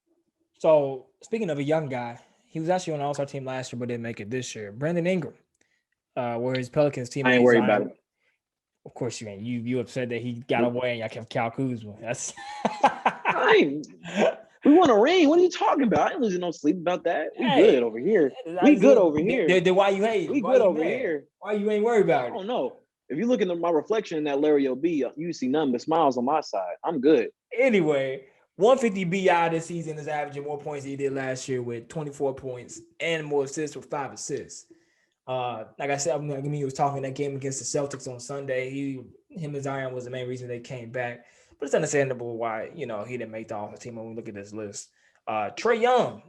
So speaking of a young guy, he was actually on the All-Star team last year, but didn't make it this year. Brandon Ingram, where his Pelicans team.
I ain't worried about it.
Of course you ain't. You upset that he got away and y'all kept Cal Kuzma. That's
we won a ring. What are you talking about? I ain't losing no sleep about that. We good over here.
Then why you hate?
We good over here.
Why you ain't worried about it?
I don't know. If you look at my reflection in that Larry O.B., you see nothing but smiles on my side. I'm good.
Anyway, 150 BI this season is averaging more points than he did last year with 24 points and more assists with 5 assists. Like I said, when he was talking that game against the Celtics on Sunday, him and Zion was the main reason they came back. But it's understandable why, he didn't make the All-Star team when we look at this list. Trae Young,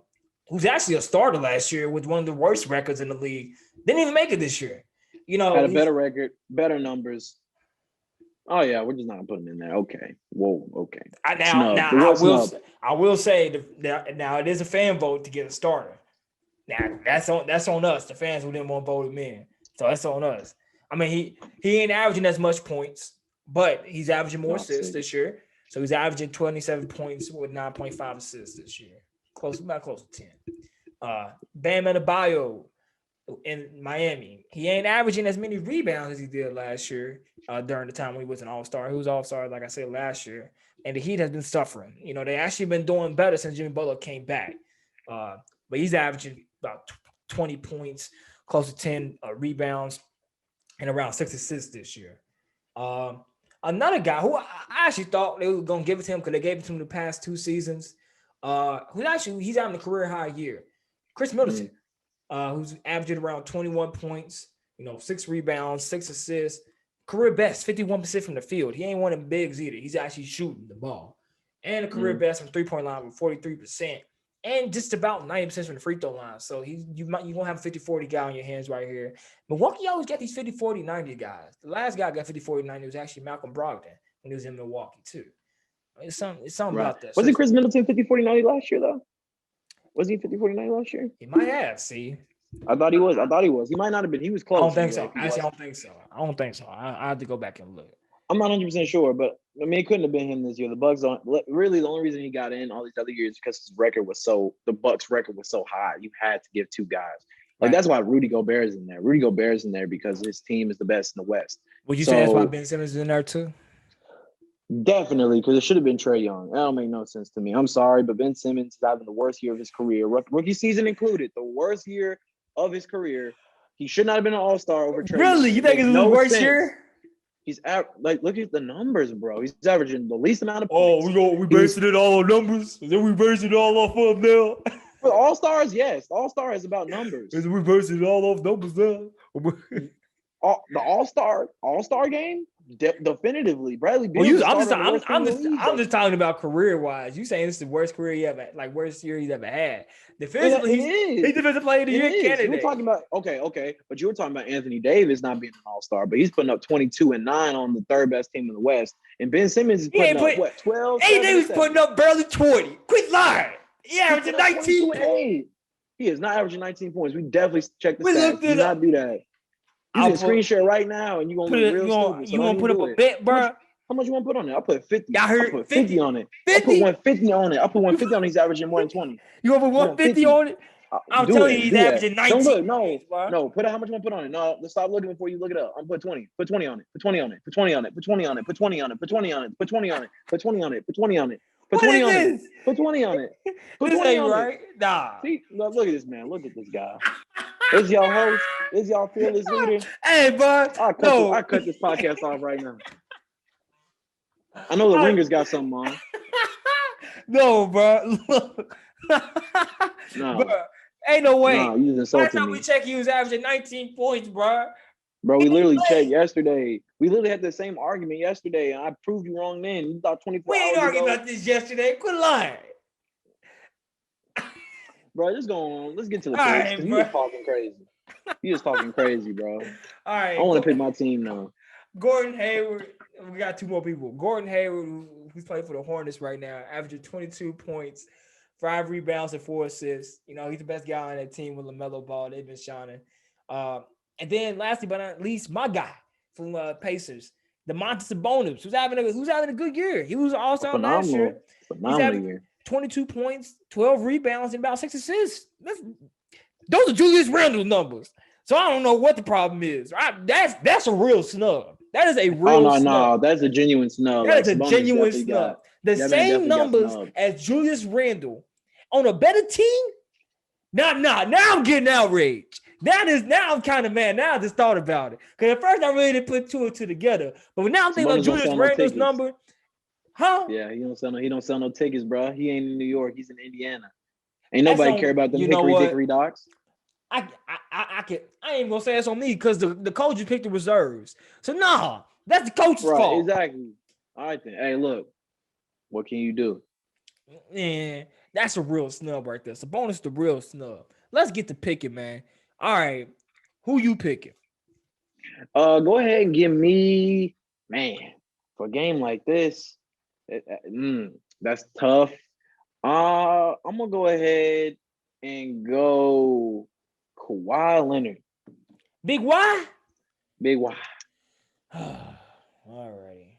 who's actually a starter last year with one of the worst records in the league, didn't even make it this year.
Had a better record, better numbers. Oh, yeah, we're just not putting in there. Okay. Whoa, okay.
I will say now it is a fan vote to get a starter. Now that's on us, the fans who didn't want to vote him in. So that's on us. I mean, he ain't averaging as much points, but he's averaging more assists this year. So he's averaging 27 points with 9.5 assists this year. About close to 10. Bam Adebayo in Miami. He ain't averaging as many rebounds as he did last year during the time when he was an All-Star. He was All-Star, like I said, last year. And the Heat has been suffering. They actually been doing better since Jimmy Butler came back. But he's averaging about 20 points, close to 10 rebounds, and around 6 assists this year. Another guy who I actually thought they were going to give it to him because they gave it to him the past 2 seasons, he's having a career high year. Chris Middleton, who's averaging around 21 points, 6 rebounds, 6 assists, career best, 51% from the field. He ain't one of them bigs either. He's actually shooting the ball. And a career best from 3-point line with 43%. And just about 90% from the free throw line. So you're going to have a 50-40 guy on your hands right here. Milwaukee always got these 50-40-90 guys. The last guy got 50-40-90 was actually Malcolm Brogdon when he was in Milwaukee too. It's something about that.
Wasn't Chris Middleton 50-40-90 last year though? Was he 50-40-90 last year?
He might have, see.
I thought he was. He might not have been. He was close.
I don't think so. Actually, I don't think so. I have to go back and look.
I'm not 100% sure, but I mean, it couldn't have been him this year. The Bucks really the only reason he got in all these other years is because the Bucks record was so high. You had to give 2 guys. Like that's why Rudy Gobert is in there. Rudy Gobert is in there because his team is the best in the West.
Would you say that's why Ben Simmons is in there too?
Definitely, because it should have been Trae Young. That don't make no sense to me. I'm sorry, but Ben Simmons is having the worst year of his career, rookie season included, the worst year of his career. He should not have been an All-Star over Trae.
Really? You think it's the worst year?
He's look at the numbers, bro. He's averaging the least amount of
points. We basing it all on numbers. Then we basing it all off of now.
For All-Stars, yes. All-Star is about numbers.
We basing it all off numbers now.
The All-Star game, definitively. Bradley Beal.
I'm just talking about career-wise. You saying this is the worst career he ever, worst year he's ever had. Defensively, he's defensive player of the year candidate.
You were talking about okay, but you were talking about Anthony Davis not being an All-Star, but he's putting up 22 and 9 on the 3rd best team in the West, and Ben Simmons is putting up 12.
Hey, Davis putting up barely 20. Quit lying. He averaging 19
points. He is not averaging 19 points. We definitely check the stats. Do not do that. You can screen share right now, and you're gonna be real stupid.
You gonna put up a bet, bro?
How much you want to put on it? I'll put 50.
Y'all heard
I'll put 50 on it.
50?
I'll put 150 on it. I'll put 150 on it. He's averaging more than 20.
You over 150 on it? I'm
Do
telling
it,
you, he's
do that.
averaging 19.
Don't look. No,
points, bro.
no. Put out how much you want to put on it. No, let's stop looking before you look it up. I'm put 20. Put 20 on it. Put 20 on it. Put 20 on it. Put 20 on it. Put 20 on it. Put 20 on it. Put 20 on it. Put 20 on it. Put 20 on it. Put 20 on it. Put 20 on it. Put
This
20
ain't
on
right.
it.
Nah.
See, look at this man. Look at this guy. Is y'all host? Is y'all fearless leader?
Hey, bud.
I cut this podcast off right now. I know the Ringers got something on.
No, bro. Look.
No.
Bro, ain't no way.
No, you just
Last
insulted
time
me.
we checked, he was averaging 19 points, bro.
Bro, we literally checked yesterday. We literally had the same argument yesterday, and I proved you wrong then. You thought 24
We ain't
hours
arguing
ago.
about this yesterday. Quit lying.
Bro, just go on. Let's get to the
All
picks.
right,
'Cause
bro.
you just talking crazy. You just talking crazy, bro.
All right.
I want to pick my team now.
Gordon Hayward. We got two more people. Gordon Hayward, who's playing for the Hornets right now, averaging 22 points, 5 rebounds, and 4 assists. You know, he's the best guy on that team with LaMelo Ball. They've been shining. And then lastly but not least, my guy from Pacers, Domantas Sabonis, who's having a good year. He was an all-star last year.
Phenomenal year.
22 points, 12 rebounds, and about 6 assists. Those are Julius Randle numbers. So I don't know what the problem is. That's a real snub. That is a real snub.
No, that's a genuine snub.
That is a
Sabonis
genuine
definitely
snub.
got-
The
that man
same
definitely got
numbers
snubbed.
as Julius Randle on a better team. Now I'm getting outraged. Now I'm kind of mad. Now I just thought about it. Because at first I really didn't put two and two together. But now I'm thinking about
Sabonis don't
Julius
sell no
Randle's
tickets.
number. Huh?
Yeah, he don't sell no tickets, bro. He ain't in New York. He's in Indiana. Ain't
That's
nobody
on-
care about them
you know what?
hickory docs.
I ain't gonna say it's on me because the coaches picked the reserves. So nah, that's the coach's
Right,
fault.
exactly. All right then. Hey, look. What can you do?
Man, that's a real snub right there. Sabonis the real snub. Let's get to picking, man. All right, who you picking?
Go ahead and give me, man, for a game like this. That's tough. I'm gonna go ahead and go Kawhi Leonard.
Big Y?
Big Y.
All righty.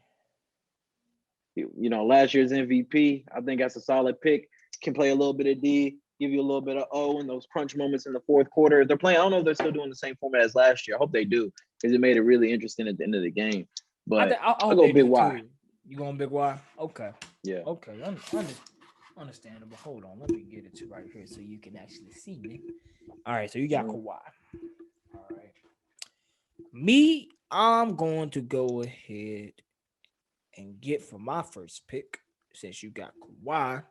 You know, last year's MVP. I think that's a solid pick. Can play a little bit of D, give you a little bit of O in those crunch moments in the fourth quarter. They're playing. I don't know if they're still doing the same format as last year. I hope they do because it made it really interesting at the end of the game. But I'll go Big Y.
Too. You going Big Y? Okay.
Yeah.
Okay. Understandable. Hold on. Let me get it to right here so you can actually see me. All right. So you got Kawhi. All right. Me, I'm going to go ahead and get for my first pick since you got Kawhi.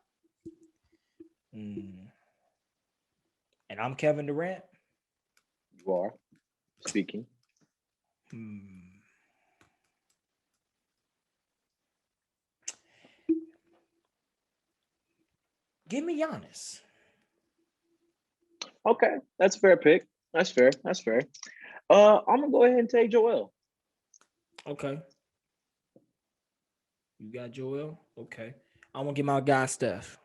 And I'm Kevin Durant.
You are speaking.
Give me Giannis.
Okay, that's a fair pick. That's fair. I'm gonna go ahead and take Joel.
Okay. You got Joel? Okay. I'm gonna get my guy Steph.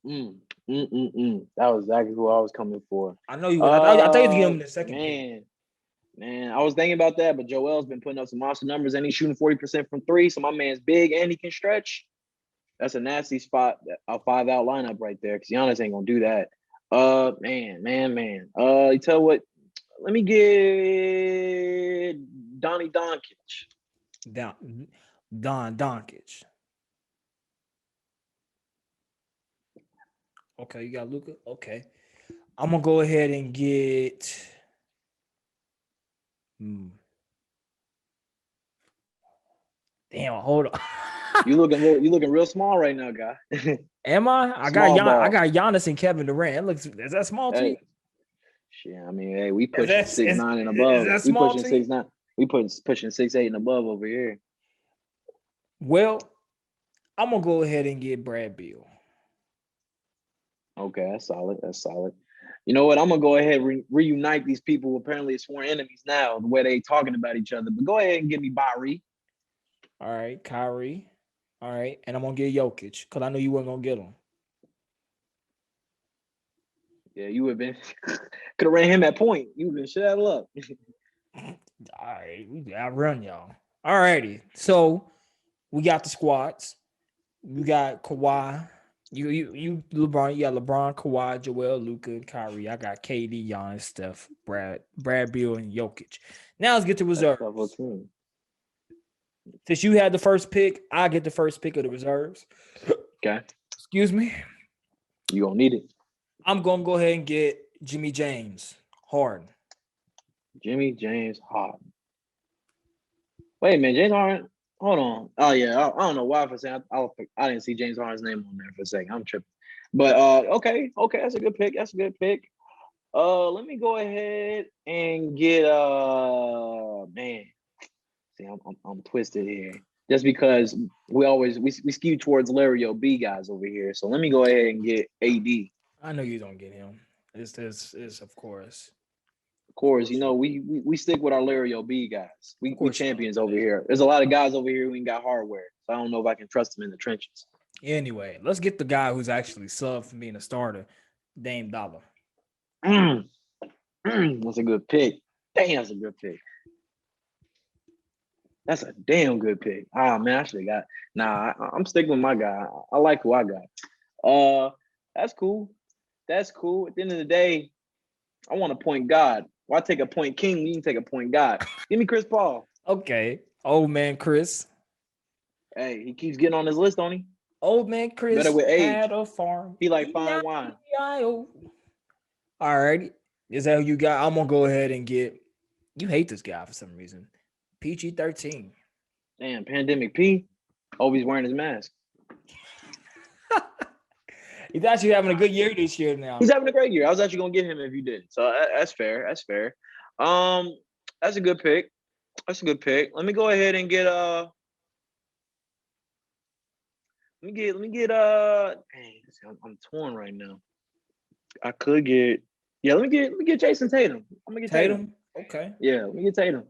That was exactly who I was coming for.
I know you. I thought you was getting him in the second pick.
Man, I was thinking about that, but Joel's been putting up some monster numbers, and he's shooting 40% from three. So my man's big and he can stretch. That's a nasty spot, a 5-out lineup right there. Because Giannis ain't gonna do that. Man. You tell what? Let me get Donnie Doncic.
Don Doncic. Okay, you got Luka. Okay, I'm gonna go ahead and get. Damn, hold on.
You looking real small right now, guy.
Am I? I got Giannis and Kevin Durant. Is that small to you?
Shit, I mean, hey, we pushing 6'9" and above.
Is that small
we pushing 6'9". We pushing 6'8" and above over here.
Well, I'm gonna go ahead and get Brad Beal.
Okay, that's solid. You know what? I'm gonna go ahead and reunite these people who apparently are sworn enemies now, the way they talking about each other. But go ahead and give me Kyrie.
All right, Kyrie. All right, and I'm gonna get Jokic because I know you weren't gonna get him.
Yeah, you would have been could have ran him at point. You would have been shut up.
All right, we outrun y'all. All righty. So we got the squads. You got Kawhi. You LeBron. You got LeBron, Kawhi, Joel, Luka, Kyrie. I got KD, Giannis, Steph, Brad Beal, and Jokic. Now let's get to
That's
reserves.
level team.
Since you had the first pick, I get the first pick of the reserves.
Okay.
Excuse me.
You gonna need it.
I'm gonna go ahead and get Jimmy James Harden.
Jimmy James Harden. Wait a minute, James Harden. Hold on. Oh yeah, I don't know why for a second. I didn't see James Harden's name on there for a second. I'm tripping. But okay, that's a good pick. That's a good pick. Let me go ahead and get man. See, I'm twisted here. Just because we skew towards Larry OB guys over here. So let me go ahead and get AD.
I know you don't get him. It's of course.
Of course, you know, we stick with our Larry OB guys. We
course
champions over here. There's a lot of guys over here who ain't got hardware. So I don't know if I can trust them in the trenches.
Anyway, let's get the guy who's actually subbed from being a starter, Dame Dollar.
That's a good pick. Damn, that's a good pick. That's a damn good pick. Ah, man, I should have got. Nah, I'm sticking with my guy. I like who I got. That's cool. That's cool. At the end of the day, I want a point guard. Why take a point king? You can take a point guard. Give me Chris Paul.
Okay, old man Chris.
Hey, he keeps getting on his list, don't he?
Old man Chris
Better with age.
had a farm.
He like fine wine.
All right. Is that who you got? I'm gonna go ahead and get. You hate this guy for some reason. PG-13.
Damn, Pandemic P. Always wearing his mask.
He's actually having a good year this year now.
He's having a great year. I was actually gonna get him if you didn't. So that's fair. That's fair. That's a good pick. That's a good pick. Let me go ahead and get Let me get dang, I'm torn right now. I could get let me get Jason Tatum. I'm gonna get Tatum.
Okay.
Yeah, let me get Tatum.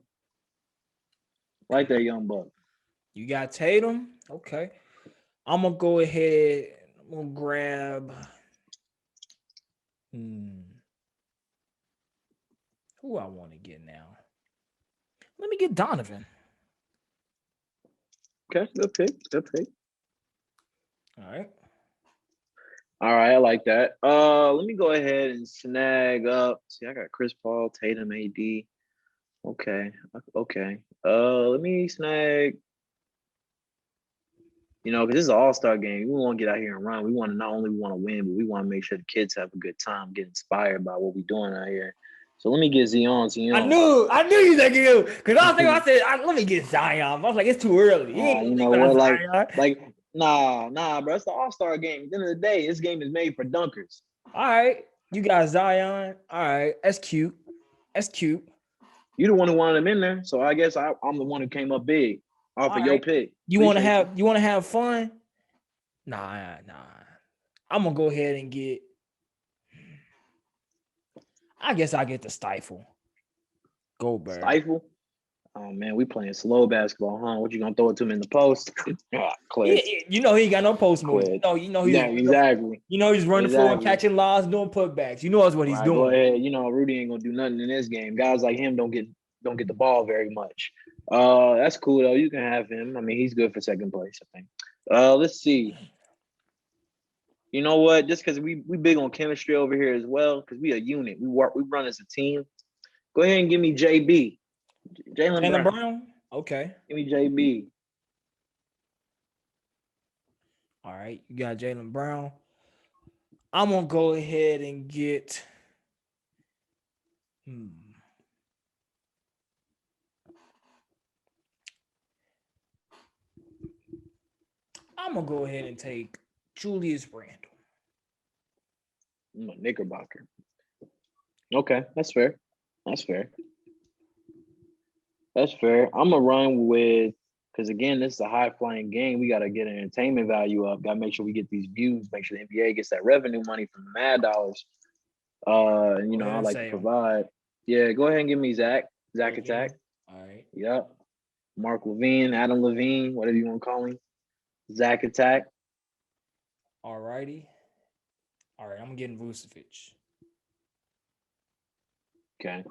Like that young buck.
You got Tatum. Okay. I'm gonna go ahead. I'm gonna grab. Who I want to get now? Let me get Donovan.
Okay, good pick. Good pick.
All right.
All right, I like that. Let me go ahead and snag up. See, I got Chris Paul, Tatum, AD. Okay. Let me snag. You know, because this is an all-star game. We want to get out here and run. We want to not only want to win, but we want to make sure the kids have a good time, get inspired by what we're doing out here. So let me get Zion.
I knew you thinking you because I was thinking. I said, let me get Zion. I was like, it's too early.
You know what? Nah, bro. It's the all-star game. At the end of the day, this game is made for dunkers.
All right, you got Zion. All right, that's cute.
You the one who wanted him in there, so I guess I'm the one who came up big off of your pick.
You want to have fun? Nah. I'm gonna go ahead and get. I guess I get the Stifle. Goldberg.
Stifle? Oh man, we playing slow basketball, huh? What you gonna throw it to him in the post?
You know he ain't got no post moves.
Exactly.
You know he's running forward, catching lobs, doing putbacks. You know that's what he's doing.
Go ahead. You know Rudy ain't gonna do nothing in this game. Guys like him don't get the ball very much. That's cool though. You can have him. I mean, he's good for second place, I think. Let's see. You know what? Just because we big on chemistry over here as well, because we a unit. We run as a team. Go ahead and give me JB. Jaylen Brown.
Okay.
Give me JB.
All right. You got Jaylen Brown. I'm going to go ahead and get. I'm going to go ahead and take Julius Randle.
Knickerbocker. Okay. That's fair. I'm gonna run with, because again, this is a high flying game. We gotta get entertainment value up. Gotta make sure we get these views. Make sure the NBA gets that revenue money from the Mad Dollars. And you know, I like to provide. Yeah, go ahead and give me Zach Attack.
All right.
Yep. Mark Levine, Adam Levine, whatever you want to call him. Zach Attack.
All righty. All right, I'm getting Vucevic.
Okay.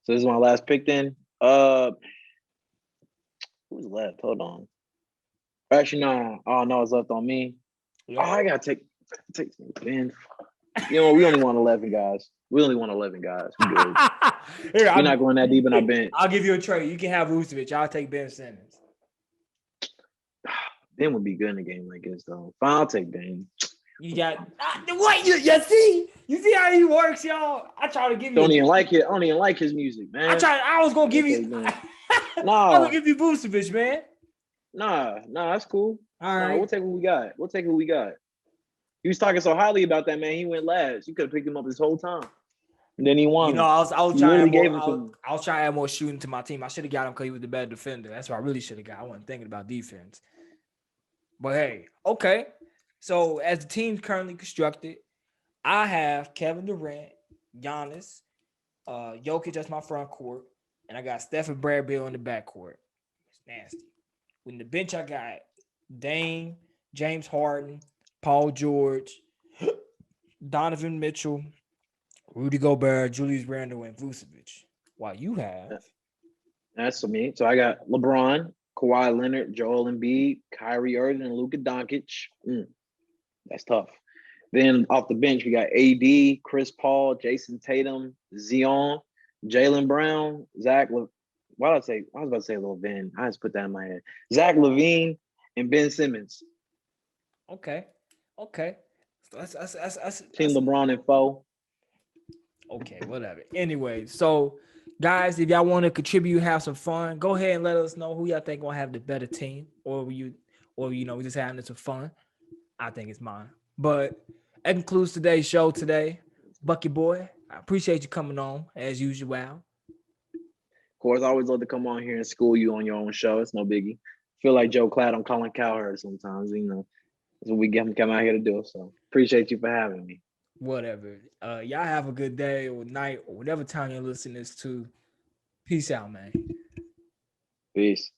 So this is my last pick then. Who's left? Hold on. Actually, no. Oh no, it's left on me.
Yeah.
Oh, I gotta take Ben. You know, we only want 11 guys. We only want 11 guys. We good.
Here,
We're not going that deep in our bench.
I'll give you a trade. You can have Vucevic. I'll take Ben Simmons.
Ben would be good in a game like this, though. Fine, I'll take Ben.
You got what? You see? You see how he works, y'all? I try to give you.
Don't even like it. I don't even like his music, man.
I was gonna give you.
Nah.
I was gonna give you Vucevic, man.
Nah, that's cool.
All
Nah,
right.
we'll take what we got. He was talking so highly about that, man. He went last. You could have picked him up this whole time. And then he won.
You know, I was
You
trying
really
to
gave it to him.
I was trying to add more shooting to my team. I should have got him because he was the better defender. That's what I really should have got. I wasn't thinking about defense. But hey, okay. So as the team's currently constructed, I have Kevin Durant, Giannis, Jokic as my front court, and I got Steph and Brad Beal in the back court. It's nasty. In the bench, I got Dame, James Harden, Paul George, Donovan Mitchell, Rudy Gobert, Julius Randle, and Vucevic. While you have
That's for me. So I got LeBron, Kawhi Leonard, Joel Embiid, Kyrie Irving, and Luka Doncic. That's tough. Then off the bench, we got AD, Chris Paul, Jason Tatum, Zion, Jaylen Brown, I was about to say Lil Ben. I just put that in my head. Zach LaVine and Ben Simmons.
okay. That's
Team LeBron and 4.
okay, whatever. Anyway, so guys, if y'all want to contribute, have some fun, go ahead and let us know who y'all think gonna have the better team, or we just having some fun. I think it's mine. But that concludes today's show today. Bucky boy, I appreciate you coming on as usual.
Of course, I always love to come on here and school you on your own show. It's no biggie. Feel like Joe Cladd on Colin Cowherd sometimes. You know, that's what we get him come out here to do. So appreciate you for having me.
Whatever. Y'all have a good day or night or whatever time you're listening to this to. Peace out, man.
Peace.